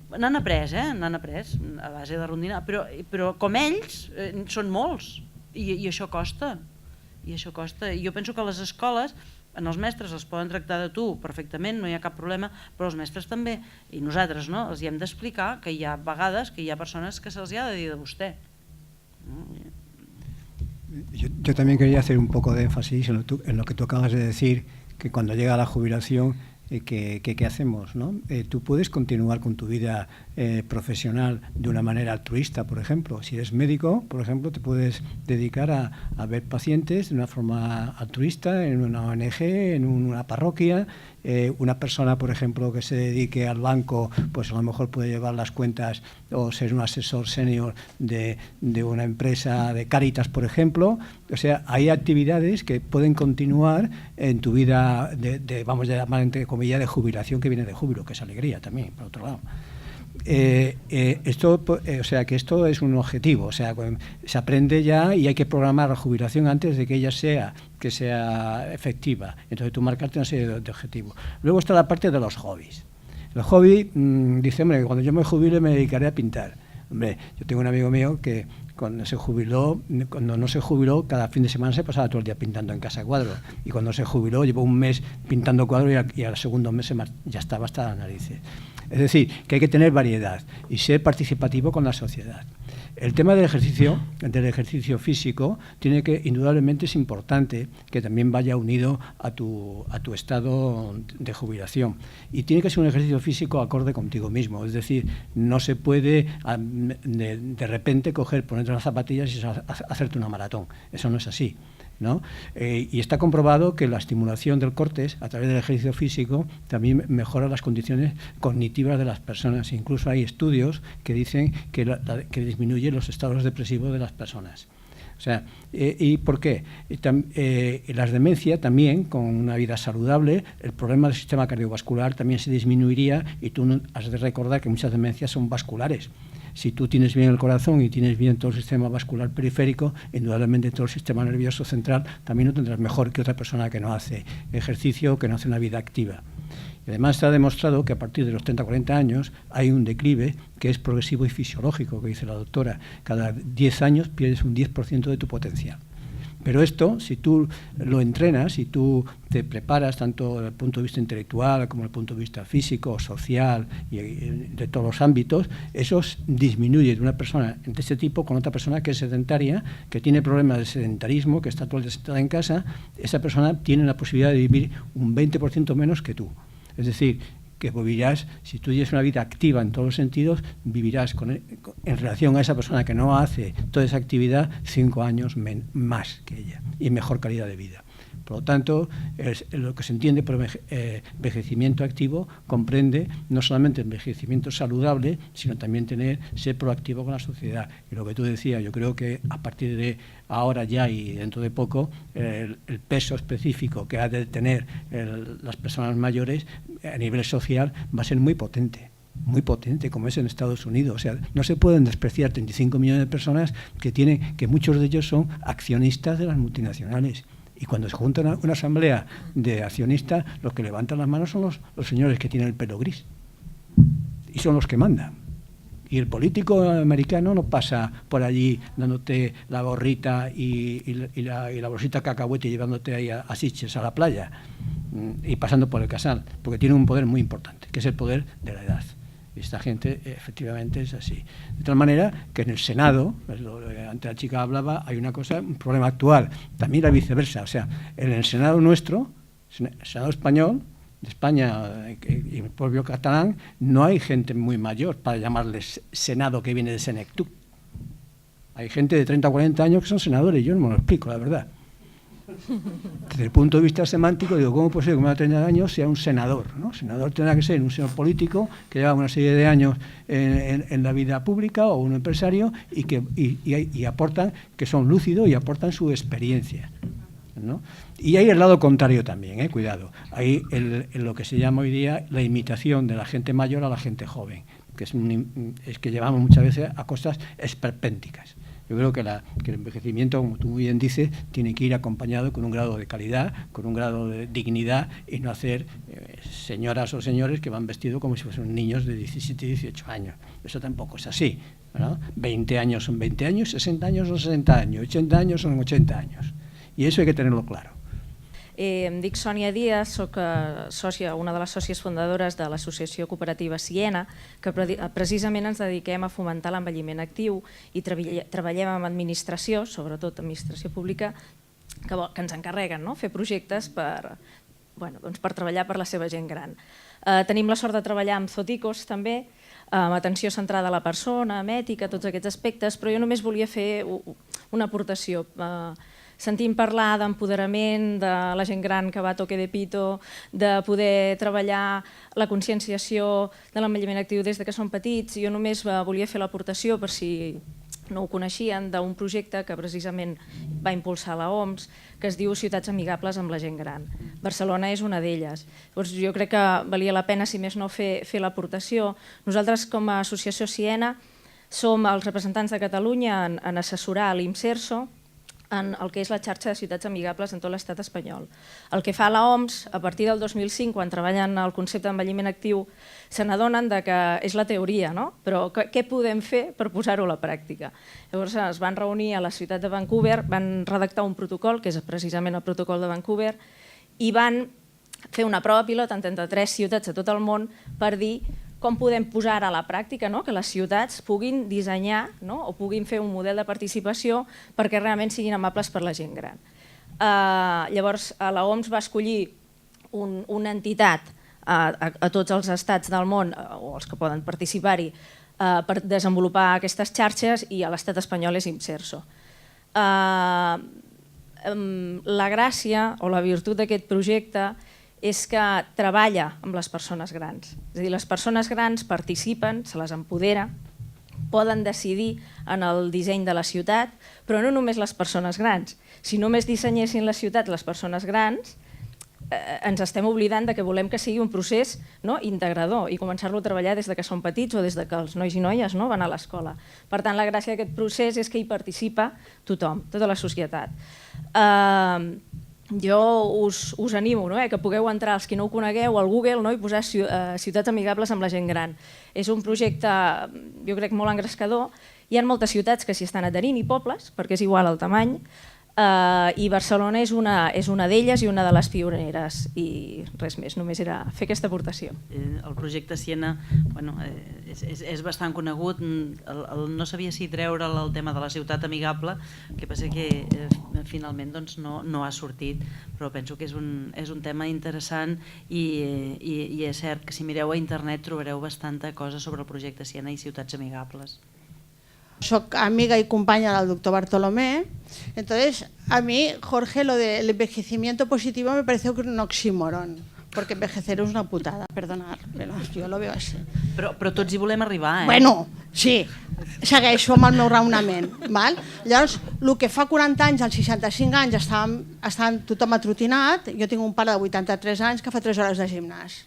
N'han après, a base de rondinar, però com ells són molts i això costa. Jo penso que a les escoles en els mestres els poden tractar de tu perfectament, no hi ha cap problema, però els mestres també, i nosaltres els hi hem d'explicar que hi ha vegades que hi ha persones que se'ls ha de dir de vostè. Yo también quería hacer un poco de énfasis en lo que tú acabas de decir, que cuando llega la jubilación ¿qué hacemos, ¿no? Tú puedes continuar con tu vida profesional de una manera altruista, por ejemplo. Si eres médico, por ejemplo, te puedes dedicar a ver pacientes de una forma altruista en una ONG, en una parroquia. Una persona, por ejemplo, que se dedique al banco, pues a lo mejor puede llevar las cuentas o ser un asesor senior de una empresa de Cáritas, por ejemplo. O sea, hay actividades que pueden continuar en tu vida vamos a llamar entre comillas, de jubilación, que viene de júbilo, que es alegría también, por otro lado. O sea, que esto es un objetivo, o sea, se aprende ya y hay que programar la jubilación antes de que ella sea efectiva. Entonces tú marcarte una serie de objetivos. Luego está la parte de los hobbies. El hobby dice, hombre, cuando yo me jubile me dedicaré a pintar. Hombre, yo tengo un amigo mío que cuando no se jubiló, cada fin de semana se pasaba todo el día pintando en casa cuadros. Y cuando se jubiló, llevó un mes pintando cuadros y al segundo mes ya estaba hasta las narices. Es decir, que hay que tener variedad y ser participativo con la sociedad. El tema del ejercicio físico tiene que, indudablemente es importante que también vaya unido a tu estado de jubilación. Y tiene que ser un ejercicio físico acorde contigo mismo. Es decir, no se puede de repente ponerte las zapatillas y hacerte una maratón. Eso no es así, ¿no? Y está comprobado que la estimulación del córtex a través del ejercicio físico también mejora las condiciones cognitivas de las personas. Incluso hay estudios que dicen que disminuye los estados depresivos de las personas. O sea, ¿y por qué? Las demencias también, con una vida saludable, el problema del sistema cardiovascular también se disminuiría, y tú has de recordar que muchas demencias son vasculares. Si tú tienes bien el corazón y tienes bien todo el sistema vascular periférico, indudablemente todo el sistema nervioso central también lo tendrás mejor que otra persona que no hace ejercicio, que no hace una vida activa. Y además está demostrado que a partir de los 30-40 años hay un declive que es progresivo y fisiológico, que dice la doctora. Cada 10 años pierdes un 10% de tu potencial. Pero esto, si tú lo entrenas, si tú te preparas tanto desde el punto de vista intelectual como desde el punto de vista físico, social y de todos los ámbitos, eso disminuye de una persona de este tipo con otra persona que es sedentaria, que tiene problemas de sedentarismo, que está todo el día sentada en casa. Esa persona tiene la posibilidad de vivir un 20% menos que tú. Es decir, que vivirás, si tú tienes una vida activa en todos los sentidos, vivirás en relación a esa persona que no hace toda esa actividad 5 años más que ella y mejor calidad de vida. Por lo tanto, lo que se entiende por envejecimiento activo comprende no solamente envejecimiento saludable, sino también ser proactivo con la sociedad. Y lo que tú decías, yo creo que a partir de ahora ya y dentro de poco, el peso específico que ha de tener las personas mayores a nivel social va a ser muy potente, como es en Estados Unidos. O sea, no se pueden despreciar 35 millones de personas que muchos de ellos son accionistas de las multinacionales. Y cuando se junta una asamblea de accionistas, los que levantan las manos son los señores que tienen el pelo gris. Y son los que mandan. Y el político americano no pasa por allí dándote la gorrita y la bolsita de cacahuete y llevándote ahí a Sitges, a la playa, y pasando por el casal, porque tiene un poder muy importante, que es el poder de la edad. Y esta gente efectivamente es así. De tal manera que en el Senado, antes la chica hablaba, hay un problema actual, también la viceversa. O sea, en el Senado nuestro, el Senado español, de España y el propio catalán, no hay gente muy mayor para llamarles Senado, que viene de Senectú. Hay gente de 30 o 40 años que son senadores, yo no me lo explico, la verdad. Desde el punto de vista semántico, digo, ¿cómo puede ser que con 30 años sea un senador, ¿no? Senador tendrá que ser un señor político que lleva una serie de años en la vida pública, o un empresario, y aportan, que son lúcidos y aportan su experiencia, ¿no? Y hay el lado contrario también, cuidado. Hay lo que se llama hoy día la imitación de la gente mayor a la gente joven, que es que llevamos muchas veces a cosas esperpénticas. Yo creo que el envejecimiento, como tú muy bien dices, tiene que ir acompañado con un grado de calidad, con un grado de dignidad, y no hacer señoras o señores que van vestidos como si fuesen niños de 17 y 18 años. Eso tampoco es así, ¿no? 20 años son 20 años, 60 años son 60 años, 80 años son 80 años. Y eso hay que tenerlo claro. Em dic Sònia Díaz, soc una de les sòcies fundadores de l'Associació Cooperativa Siena, que precisament ens dediquem a fomentar l'envelliment actiu i treballem amb administració, sobretot administració pública, que ens encarreguen fer projectes per per treballar per la seva gent gran. Tenim la sort de treballar amb Zoticos també, amb atenció centrada a la persona, amb ètica, tots aquests aspectes, però jo només volia fer una aportació. Sentim parlar d'empoderament, de la gent gran que va a toque de pito, de poder treballar la conscienciació de l'envelliment actiu des que són petits. Jo només volia fer l'aportació, per si no ho coneixien, d'un projecte que precisament va impulsar l'OMS, que es diu Ciutats amigables amb la gent gran. Barcelona és una d'elles. Jo crec que valia la pena, si més no, fer l'aportació. Nosaltres, com a Associació Siena, som els representants de Catalunya en assessorar l'IMSERSO, en el que és la xarxa de ciutats amigables en tot l'estat espanyol. El que fa l'OMS, a partir del 2005, quan treballen el concepte d'envelliment actiu, se n'adonen que és la teoria, no? Però què podem fer per posar-ho a la pràctica? Llavors es van reunir a la ciutat de Vancouver, van redactar un protocol, que és precisament el protocol de Vancouver, i van fer una prova pilot en 33 ciutats a tot el món per dir com podem posar a la pràctica que les ciutats puguin dissenyar o puguin fer un model de participació perquè realment siguin amables per la gent gran. Llavors, l'OMS va escollir una entitat a tots els estats del món, o els que poden participar-hi, per desenvolupar aquestes xarxes, i a l'estat espanyol és IMSERSO. La gràcia o la virtut d'aquest projecte és que treballa amb les persones grans. És a dir, les persones grans participen, se les empodera, poden decidir en el disseny de la ciutat, però no només les persones grans. Si només dissenyessin la ciutat les persones grans, ens estem oblidant que volem que sigui un procés integrador i començar-lo a treballar des que són petits o des que els nois i noies van a l'escola. Per tant, la gràcia d'aquest procés és que hi participa tothom, tota la societat. Jo us animo que pugueu entrar, els que no ho conegueu, al Google i posar ciutats amigables amb la gent gran. És un projecte, jo crec, molt engrescador. Hi ha moltes ciutats que s'hi estan adherint, i pobles, perquè és igual el tamany, i Barcelona és una d'elles i una de les pioneres, i res més, només era fer aquesta aportació. El projecte Siena és bastant conegut, no sabia si treure'l el tema de la ciutat amigable, el que passa que finalment no ha sortit, però penso que és un tema interessant, i és cert que si mireu a internet trobareu bastanta cosa sobre el projecte Siena i ciutats amigables. Soy amiga y compañera del doctor Bartolomé, entonces a mí, Jorge, lo del envejecimiento positivo me parece un oxímoron, porque envejecer es una putada, perdonad, pero yo lo veo así. Però tots hi volem arribar, Bueno, sí, segueixo amb el meu raonament. Llavors, el que fa 40 anys, als 65 anys, estàvem tothom atrotinat. Jo tinc un pare de 83 anys que fa 3 hores de gimnàs.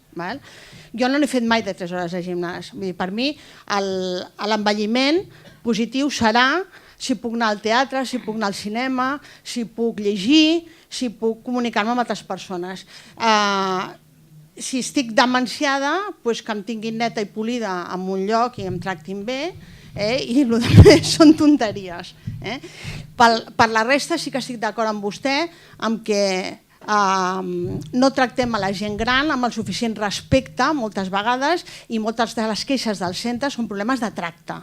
Jo no n'he fet mai de 3 hores de gimnàs. Per mi, l'envelliment positiu serà si puc anar al teatre, si puc anar al cinema, si puc llegir, si puc comunicar-me amb altres persones. Si estic demenciada, que em tinguin neta i polida en un lloc i em tractin bé, i el rest són tonteries. Per la resta sí que estic d'acord amb vostè amb que no tractem a la gent gran amb el suficient respecte moltes vegades, i moltes de les queixes dels centres són problemes de tracte,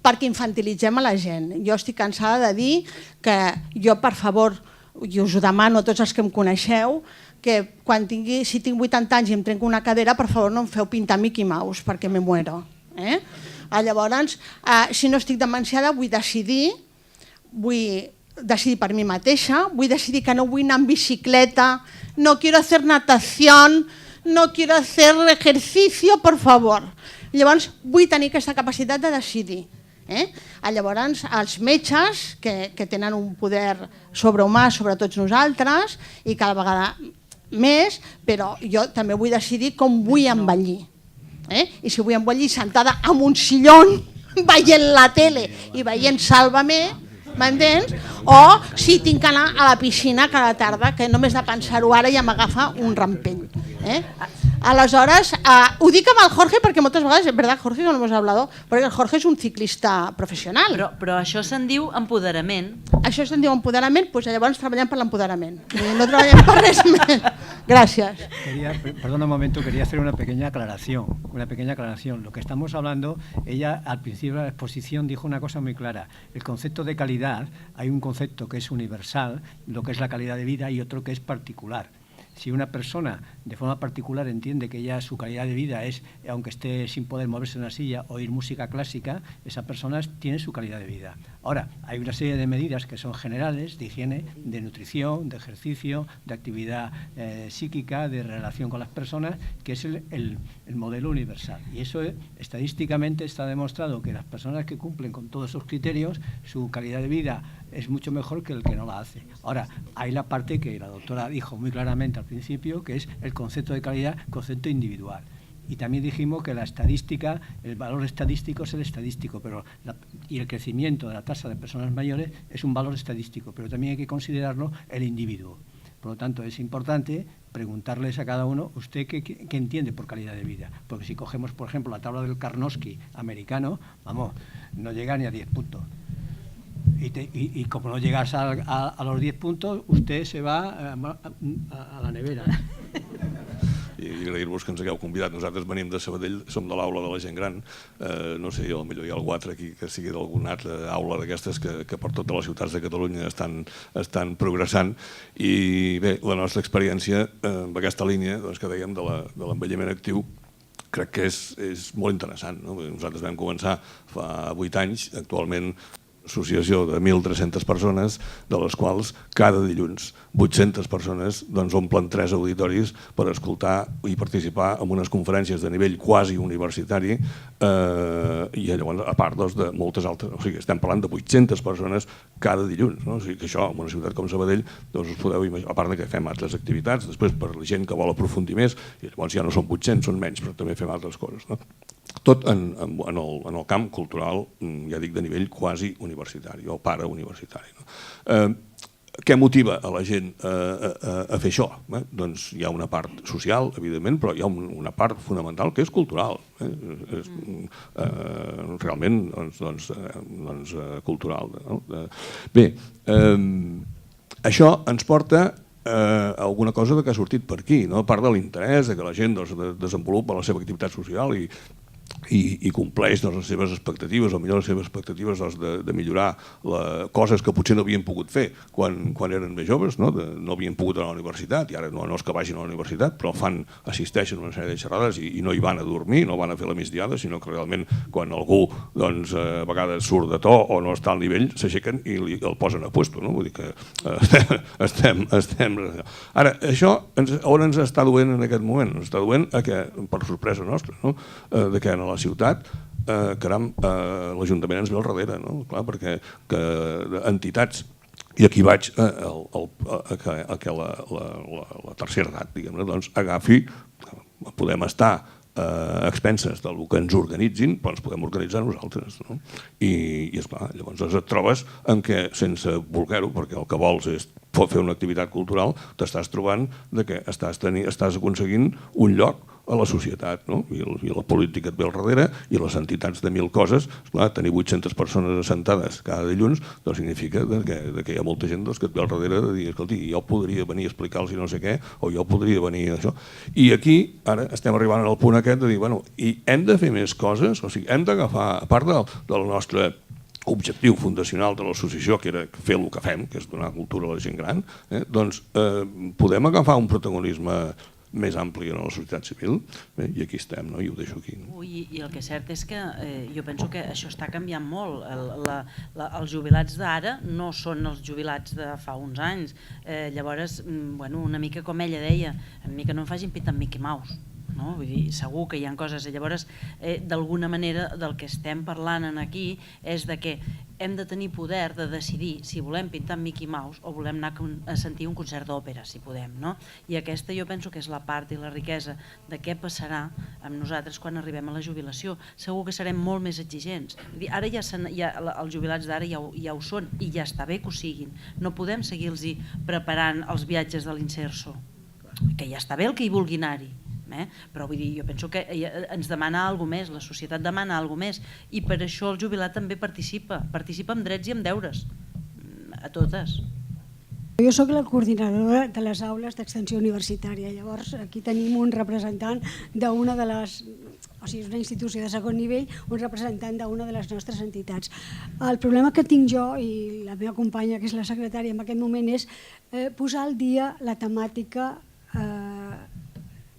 perquè infantilitzem a la gent. Jo estic cansada de dir que jo, per favor, i us ho demano a tots els que em coneixeu, que si tinc 80 anys i em trenco una cadera, per favor no em feu pintar Mickey Mouse perquè me muero. Llavors, si no estic demenciada, vull decidir per mi mateixa, vull decidir que no vull anar en bicicleta, no quiero hacer natación, no quiero hacer ejercicio, por favor. Llavors, vull tenir aquesta capacitat de decidir. Llavors, els metges, que tenen un poder sobrehumà sobre tots nosaltres, i cada vegada més, però jo també vull decidir com vull envellir. I si vull envellir sentada en un sillón, veient la tele i veient Sálvame, m'entens? O si tinc que anar a la piscina cada tarda, que només de pensar-ho ara ja m'agafa un rampell. Aleshores, ho dic amb el Jorge perquè moltes vegades, és veritat, Jorge, que no hemos hablado, perquè el Jorge és un ciclista professional. Però això se'n diu empoderament. Això se'n diu empoderament, doncs llavors treballem per l'empoderament. No treballem per res més. Gracias. Perdona un momento, quería hacer una pequeña aclaración. Lo que estamos hablando, ella al principio de la exposición dijo una cosa muy clara. El concepto de calidad, hay un concepto que es universal, lo que es la calidad de vida, y otro que es particular. Si una persona de forma particular entiende que ya su calidad de vida es, aunque esté sin poder moverse en una silla, oír música clásica, esa persona tiene su calidad de vida. Ahora, hay una serie de medidas que son generales, de higiene, de nutrición, de ejercicio, de actividad psíquica, de relación con las personas, que es el modelo universal. Y eso estadísticamente está demostrado que las personas que cumplen con todos esos criterios, su calidad de vida es mucho mejor que el que no la hace. Ahora, hay la parte que la doctora dijo muy claramente al principio, que es el concepto de calidad, concepto individual. Y también dijimos que la estadística, el valor estadístico es el estadístico, y el crecimiento de la tasa de personas mayores es un valor estadístico, pero también hay que considerarlo el individuo. Por lo tanto, es importante preguntarles a cada uno, ¿usted qué entiende por calidad de vida? Porque si cogemos, por ejemplo, la tabla del Karnofsky americano, vamos, no llega ni a 10 puntos. Y como no llegas a los 10 puntos, usted se va a la nevera. I agrair-vos que ens hagueu convidat. Nosaltres venim de Sabadell, som de l'aula de la gent gran, no sé, potser hi ha algú altre aquí que sigui d'alguna altra aula d'aquestes que per totes les ciutats de Catalunya estan progressant. I bé, la nostra experiència amb aquesta línia que dèiem de l'envelliment actiu crec que és molt interessant. Nosaltres vam començar fa 8 anys, actualment associació de 1.300 persones, de les quals cada dilluns 800 persones omplen 3 auditoris per escoltar i participar en unes conferències de nivell quasi universitari i llavors a part de moltes altres, o sigui, estem parlant de 800 persones cada dilluns, o sigui que això en una ciutat com Sabadell us podeu imaginar, a part que fem altres activitats, després per la gent que vol aprofundir més, i llavors ja no són 800, són menys, però també fem altres coses. Tot en el camp cultural, ja dic, de nivell quasi universitari o parauniversitari. Què motiva a la gent a fer això? Doncs hi ha una part social, evidentment, però hi ha una part fonamental que és cultural, realment cultural. Bé, això ens porta a alguna cosa que ha sortit per aquí, a part de l'interès que la gent desenvolupa la seva activitat social i compleix les seves expectatives, o millor les seves expectatives de millorar coses que potser no havien pogut fer quan eren més joves, no havien pogut anar a la universitat, i ara no és que vagin a la universitat, però assisteixen a una sèrie de xerrades i no hi van a dormir, no van a fer la migdiada, sinó que realment quan algú a vegades surt de to o no està al nivell, s'aixequen i el posen a puesto. Vull dir que estem... Ara, això on ens està duent en aquest moment? Ens està duent per sorpresa nostra, que en la ciutat, caram, l'Ajuntament ens ve al darrere, perquè entitats, i aquí vaig a que la tercera edat, diguem-ne, doncs agafi, podem estar a expenses del que ens organitzin, però ens podem organitzar nosaltres. I esclar, llavors et trobes en què, sense voler-ho, perquè el que vols és fer una activitat cultural, t'estàs trobant que estàs aconseguint un lloc a la societat, i la política et ve al darrere, i les entitats de 1.000 coses, esclar, tenir 800 persones assentades cada dilluns, doncs significa que hi ha molta gent que et ve al darrere de dir, escolti, jo podria venir a explicar-los no sé què, o jo podria venir a això. I aquí, ara, estem arribant al punt aquest de dir, bueno, i hem de fer més coses, o sigui, hem d'agafar, a part del nostre objectiu fundacional de l'associació, que era fer el que fem, que és donar cultura a la gent gran, doncs podem agafar un protagonisme més ampli en la societat civil, i aquí estem, i ho deixo aquí. I el que és cert és que jo penso que això està canviant molt. Els jubilats d'ara no són els jubilats de fa uns anys. Llavors, una mica com ella deia, a mi que no em facin pintar amb Mickey Mouse. Vull dir, segur que hi ha coses. Llavors, d'alguna manera, del que estem parlant aquí és que hem de tenir poder de decidir si volem pintar amb Mickey Mouse o volem anar a sentir un concert d'òpera, si podem. I aquesta jo penso que és la part i la riquesa de què passarà amb nosaltres quan arribem a la jubilació. Segur que serem molt més exigents. Ara els jubilats d'ara ja ho són i ja està bé que ho siguin. No podem seguir-los preparant els viatges de l'Inserso, que ja està bé el que hi vulgui anar-hi. Però vull dir, jo penso que ens demana alguna més, la societat demana alguna més, i per això el jubilat també participa amb drets i amb deures, a totes. Jo soc la coordinadora de les aules d'extensió universitària, llavors aquí tenim un representant d'una de les... O sigui, és una institució de segon nivell, un representant d'una de les nostres entitats. El problema que tinc jo i la meva companya, que és la secretària en aquest moment, és posar al dia la temàtica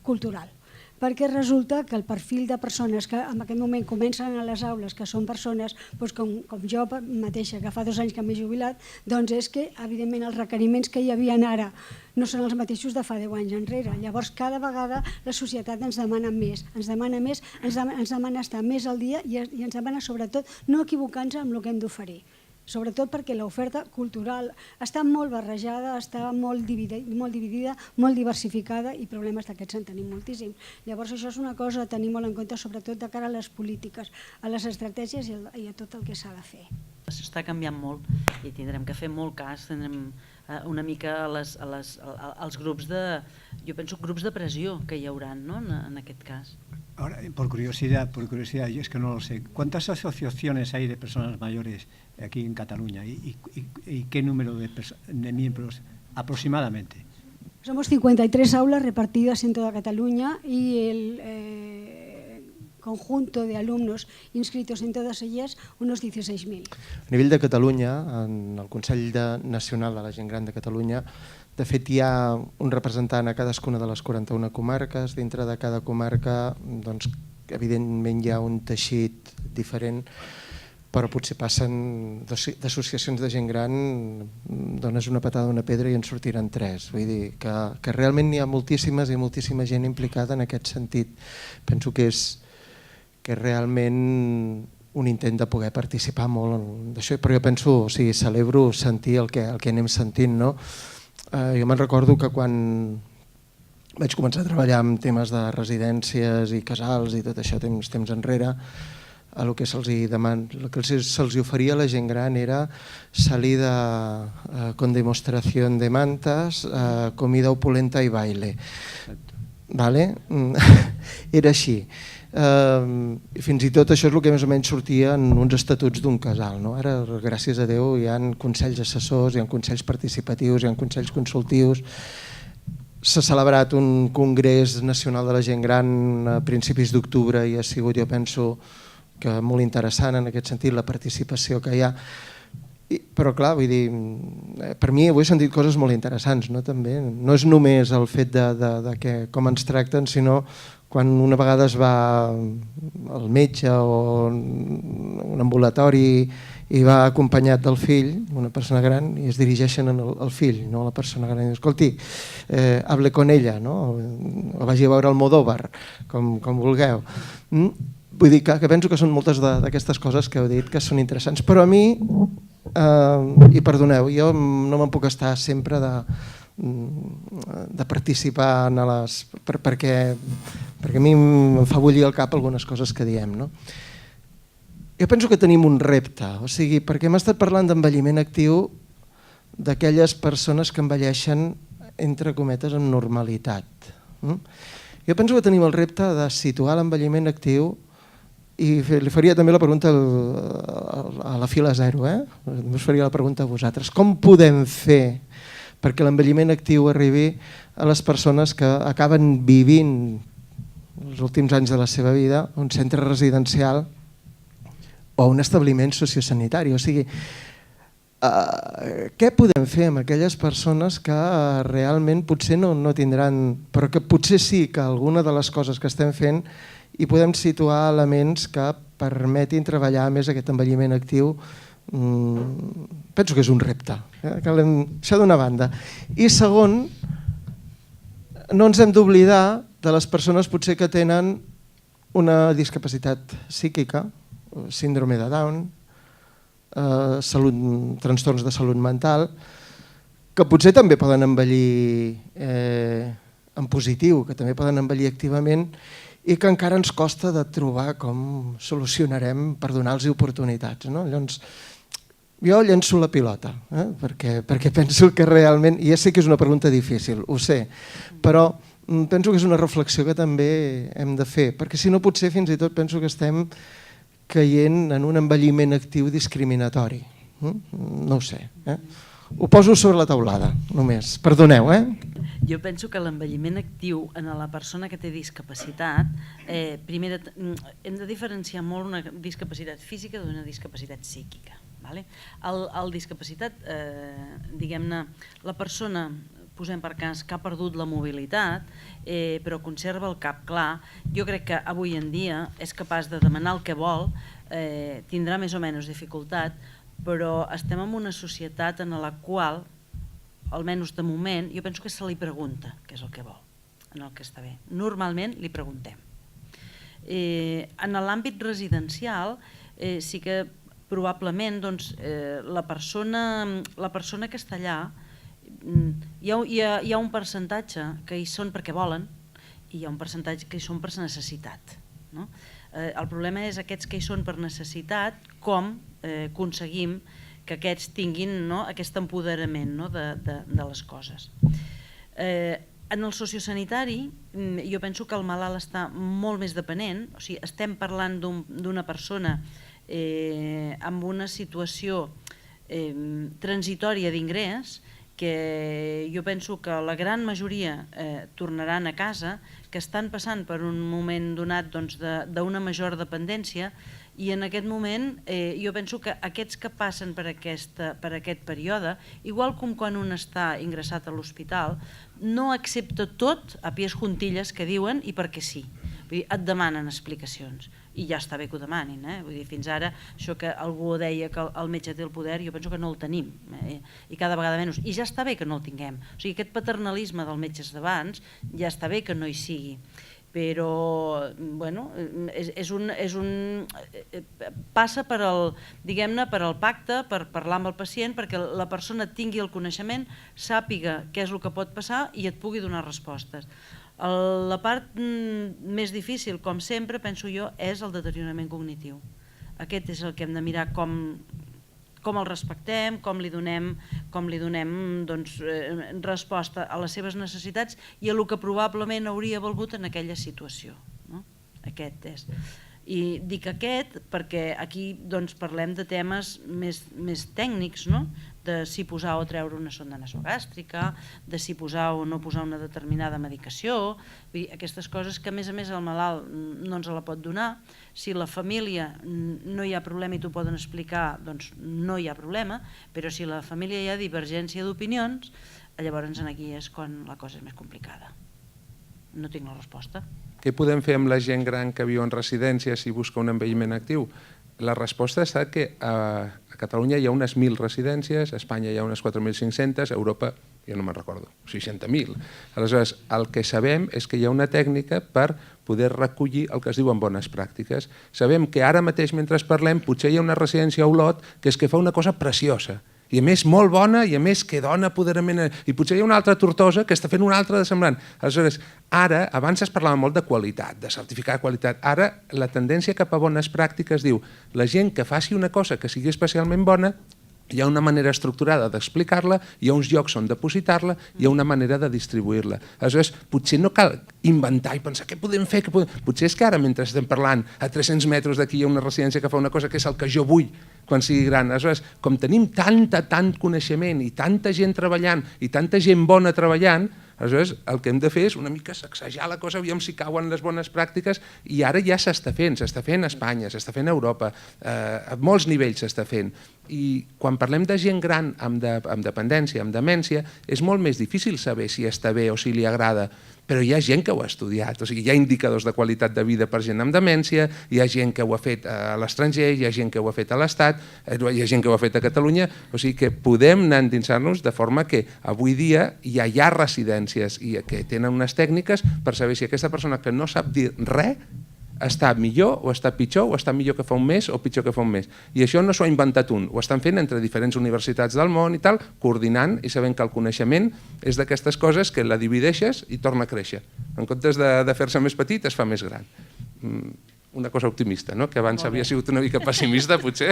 cultural. Perquè resulta que el perfil de persones que en aquest moment comencen a les aules, que són persones com jo mateixa, que fa 2 anys que m'he jubilat, doncs és que, evidentment, els requeriments que hi havia ara no són els mateixos de fa 10 anys enrere. Llavors, cada vegada la societat ens demana més, ens demana estar més al dia i ens demana, sobretot, no equivocar-nos amb el que hem d'oferir. Sobretot perquè l'oferta cultural està molt barrejada, està molt dividida, molt diversificada i problemes d'aquests en tenim moltíssims. Llavors això és una cosa a tenir molt en compte, sobretot de cara a les polítiques, a les estratègies i a tot el que s'ha de fer. Això està canviant molt i tindrem que fer molt cas, tindrem una mica als grups de pressió que hi haurà en aquest cas. Ahora, por curiosidad, yo es que no lo sé. ¿Cuántas asociaciones hay de personas mayores aquí en Cataluña y qué número de miembros aproximadamente? Somos 53 aulas repartidas en toda Cataluña y el conjunto de alumnos inscritos en todas ellas, unos 16.000. A nivell de Catalunya, en el Consell Nacional de la Gent Gran de Catalunya, de fet hi ha un representant a cadascuna de les 41 comarques. Dintre de cada comarca, doncs, evidentment hi ha un teixit diferent, però potser passen d'associacions de gent gran, dones una patada a una pedra i en sortiran 3. Vull dir que realment n'hi ha moltíssimes i moltíssima gent implicada en aquest sentit. Penso que és realment un intent de poder participar molt d'això, però jo penso, celebro sentir el que anem sentint, no? Jo me'n recordo que quan vaig començar a treballar en temes de residències i casals i tot això temps enrere, el que se'ls oferia a la gent gran era salida con demostración de mantas, comida opulenta y baile. Era així. Fins i tot això és el que més o menys sortia en uns estatuts d'un casal. Ara, gràcies a Déu, hi ha consells assessors, hi ha consells participatius, hi ha consells consultius. S'ha celebrat un congrés nacional de la gent gran a principis d'octubre i ha sigut, jo penso, que molt interessant en aquest sentit la participació que hi ha. Però clar, vull dir, per mi avui he sentit coses molt interessants, també. No és només el fet de com ens tracten, sinó quan una vegada es va al metge o un ambulatori i va acompanyat del fill, una persona gran, i es dirigeixen al fill, no a la persona gran. Escolti, hable con ella, o vagi a veure Almodóvar, com vulgueu. Vull dir que penso que són moltes d'aquestes coses que heu dit que són interessants, però a mi, i perdoneu, jo no me'n puc estar sempre de participar en les... perquè a mi em fa bullir el cap algunes coses que diem. Jo penso que tenim un repte, o sigui, perquè hem estat parlant d'envelliment actiu d'aquelles persones que envelleixen, entre cometes, amb normalitat. Jo penso que tenim el repte de situar l'envelliment actiu i li faria també la pregunta a la fila zero, us faria la pregunta a vosaltres. Com podem fer perquè l'envelliment actiu arribi a les persones que acaben vivint els últims anys de la seva vida a un centre residencial o un establiment sociosanitari? O sigui, què podem fer amb aquelles persones que realment potser no tindran, però que potser sí que alguna de les coses que estem fent i podem situar elements que permetin treballar més aquest envelliment actiu? Penso que és un repte. Això d'una banda. I segon, no ens hem d'oblidar de les persones potser que tenen una discapacitat psíquica, síndrome de Down, trastorns de salut mental, que potser també poden envellir en positiu, que també poden envellir activament i que encara ens costa de trobar com solucionarem per donar-los oportunitats. Llavors, jo llenço la pilota, perquè penso que realment, i ja sé que és una pregunta difícil, ho sé, però penso que és una reflexió que també hem de fer, perquè si no potser fins i tot penso que estem caient en un envelliment actiu discriminatori. No ho sé. Ho poso sobre la taulada, només. Perdoneu, Jo penso que l'envelliment actiu en la persona que té discapacitat, primer hem de diferenciar molt una discapacitat física d'una discapacitat psíquica. El discapacitat, diguem-ne, la persona posem per cas, que ha perdut la mobilitat, però conserva el cap clar, jo crec que avui en dia és capaç de demanar el que vol, tindrà més o menys dificultat, però estem en una societat en la qual, almenys de moment, jo penso que se li pregunta què és el que vol, en el que està bé. Normalment li preguntem. En l'àmbit residencial sí que probablement la persona que està allà, hi ha un percentatge que hi són perquè volen i hi ha un percentatge que hi són per necessitat. El problema és aquests que hi són per necessitat, com aconseguim que aquests tinguin aquest empoderament de les coses. En el sociosanitari jo penso que el malalt està molt més dependent, o sigui, estem parlant d'una persona amb una situació transitòria d'ingrés, que jo penso que la gran majoria tornaran a casa, que estan passant per un moment donat d'una major dependència, i en aquest moment jo penso que aquests que passen per aquest període, igual com quan un està ingressat a l'hospital, no accepta tot a pies juntilles que diuen i perquè sí. Vull dir, et demanen explicacions i ja està bé que ho demanin. Vull dir, fins ara això que algú deia que el metge té el poder, jo penso que no el tenim i cada vegada menys, i ja està bé que no el tinguem. O sigui, aquest paternalisme dels metges d'abans ja està bé que no hi sigui, però bueno, passa per el pacte, per parlar amb el pacient, perquè la persona tingui el coneixement, sàpiga què és el que pot passar i et pugui donar respostes. La part més difícil, com sempre, penso jo, és el deteriorament cognitiu. Aquest és el que hem de mirar com el respectem, com li donem resposta a les seves necessitats i a el que probablement hauria volgut en aquella situació. Aquest és. I dic aquest perquè aquí parlem de temes més tècnics, de si posar o treure una sonda nasogàstrica, de si posar o no posar una determinada medicació, aquestes coses que a més el malalt no ens la pot donar. Si la família no hi ha problema i t'ho poden explicar, doncs no hi ha problema, però si la família hi ha divergència d'opinions, llavors aquí és quan la cosa és més complicada. No tinc la resposta. Què podem fer amb la gent gran que viu en residències i busca un envelliment actiu? La resposta ha estat que a Catalunya hi ha unes 1.000 residències, a Espanya hi ha unes 4.500, a Europa, jo no me'n recordo, 60.000. Aleshores, el que sabem és que hi ha una tècnica per poder recollir el que es diuen bones pràctiques. Sabem que ara mateix, mentre parlem, potser hi ha una residència a Olot que és que fa una cosa preciosa, i a més molt bona, i a més que dona apoderament, i potser hi ha una altra Tortosa que està fent una altra de semblant. Aleshores, ara, abans es parlava molt de qualitat, de certificar de qualitat, ara la tendència cap a bones pràctiques diu la gent que faci una cosa que sigui especialment bona, hi ha una manera estructurada d'explicar-la, hi ha uns llocs on depositar-la, hi ha una manera de distribuir-la. Aleshores, potser no cal inventar i pensar què podem fer, potser és que ara, mentre estem parlant, a 300 metres d'aquí hi ha una residència que fa una cosa que és el que jo vull quan sigui gran. Aleshores, com tenim tant coneixement i tanta gent treballant i tanta gent bona treballant, aleshores el que hem de fer és una mica sacsejar la cosa, aviam si cauen les bones pràctiques, i ara ja s'està fent a Espanya, s'està fent a Europa, a molts nivells s'està fent. I quan parlem de gent gran amb dependència, amb demència, és molt més difícil saber si està bé o si li agrada, però hi ha gent que ho ha estudiat, o sigui, hi ha indicadors de qualitat de vida per gent amb demència, hi ha gent que ho ha fet a l'estranger, hi ha gent que ho ha fet a l'Estat, hi ha gent que ho ha fet a Catalunya, o sigui que podem anar endinsant-nos de forma que avui dia ja hi ha residències que tenen unes tècniques per saber si aquesta persona que no sap dir res està millor o està pitjor, o està millor que fa un mes o pitjor que fa un mes. I això no s'ho ha inventat un, ho estan fent entre diferents universitats del món i tal, coordinant i sabent que el coneixement és d'aquestes coses que la divideixes i torna a créixer. En comptes de fer-se més petit, es fa més gran. Una cosa optimista, no? Que abans havia sigut una mica pessimista, potser.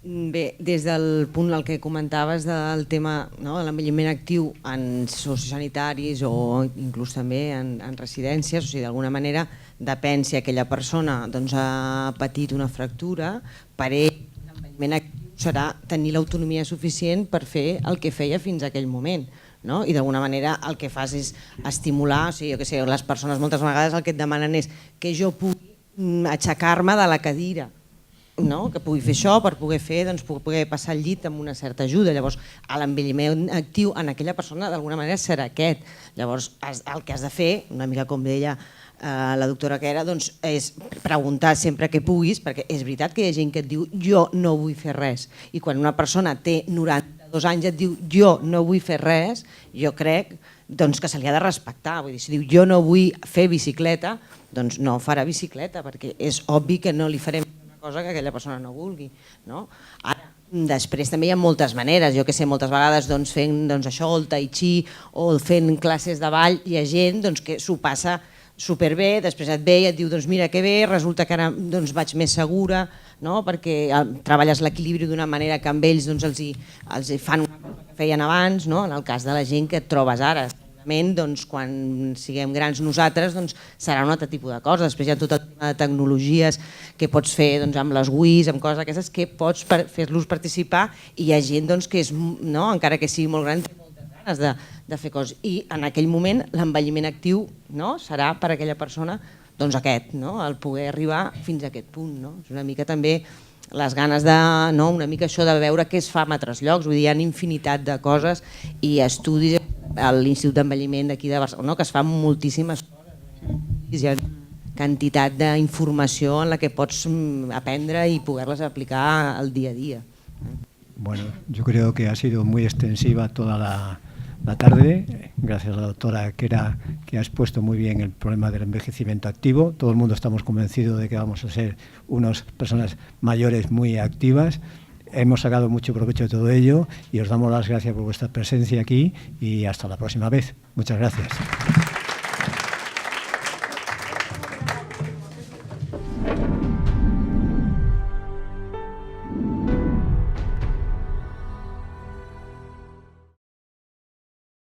Bé, des del punt el que comentaves del tema de l'envelliment actiu en sociosanitaris o inclús també en residències, o sigui, d'alguna manera depèn si aquella persona ha patit una fractura, per ell l'envelliment actiu serà tenir l'autonomia suficient per fer el que feia fins a aquell moment. I d'alguna manera el que fas és estimular, o sigui, les persones moltes vegades el que et demanen és que jo pugui aixecar-me de la cadira, no? Que pugui fer això per poder fer, doncs, poder passar el llit amb una certa ajuda. Llavors, l'envelliment actiu en aquella persona d'alguna manera serà aquest. Llavors, el que has de fer, una mica com deia la doctora Quera, doncs, és preguntar sempre que puguis, perquè és veritat que hi ha gent que et diu jo no vull fer res, i quan una persona té 92 anys et diu jo no vull fer res, jo crec doncs, que se li ha de respectar. Vull dir, si diu jo no vull fer bicicleta, doncs no farà bicicleta, perquè és obvi que no li farem una cosa que aquella persona no vulgui. No? Ara, després també hi ha moltes maneres, jo que sé, moltes vegades doncs, fent doncs, això, el tai chi o fent classes de ball, hi ha gent doncs, que s'ho passa superbé, després et ve i et diu doncs mira que bé, resulta que ara doncs, vaig més segura, no? Perquè treballes l'equilibri d'una manera que amb ells doncs, els fan una cosa que feien abans, no? En el cas de la gent que et trobes ara. Doncs, quan siguem grans nosaltres doncs, serà un altre tipus de cosa. Després hi ha tot el tema de tecnologies que pots fer doncs, amb les WIs, amb coses aquestes que pots fer-los participar, i hi ha gent doncs, que és, no? Encara que sigui molt gran, té moltes ganes de fer coses, i en aquell moment l'envelliment actiu, no? Serà per a aquella persona doncs, aquest, no? El poder arribar fins a aquest punt. No? És una mica també les ganes de, no? Una mica això de veure què es fa en altres llocs. Vull dir, hi ha infinitat de coses i estudis a l'Institut d'Envelliment d'aquí de Barcelona, no? Que es fan moltíssimes coses. Hi ha quantitat d'informació en la que pots aprendre y poderlas aplicar al día a día. Bueno, yo creo que ha sido muy extensiva toda la tarde. Gracias a la doctora Quera, que ha expuesto muy bien el problema del envejecimiento activo. Todo el mundo estamos convencidos de que vamos a ser unas personas mayores muy activas. Hemos sacado mucho provecho de todo ello y os damos las gracias por vuestra presencia aquí y hasta la próxima vez. Muchas gracias.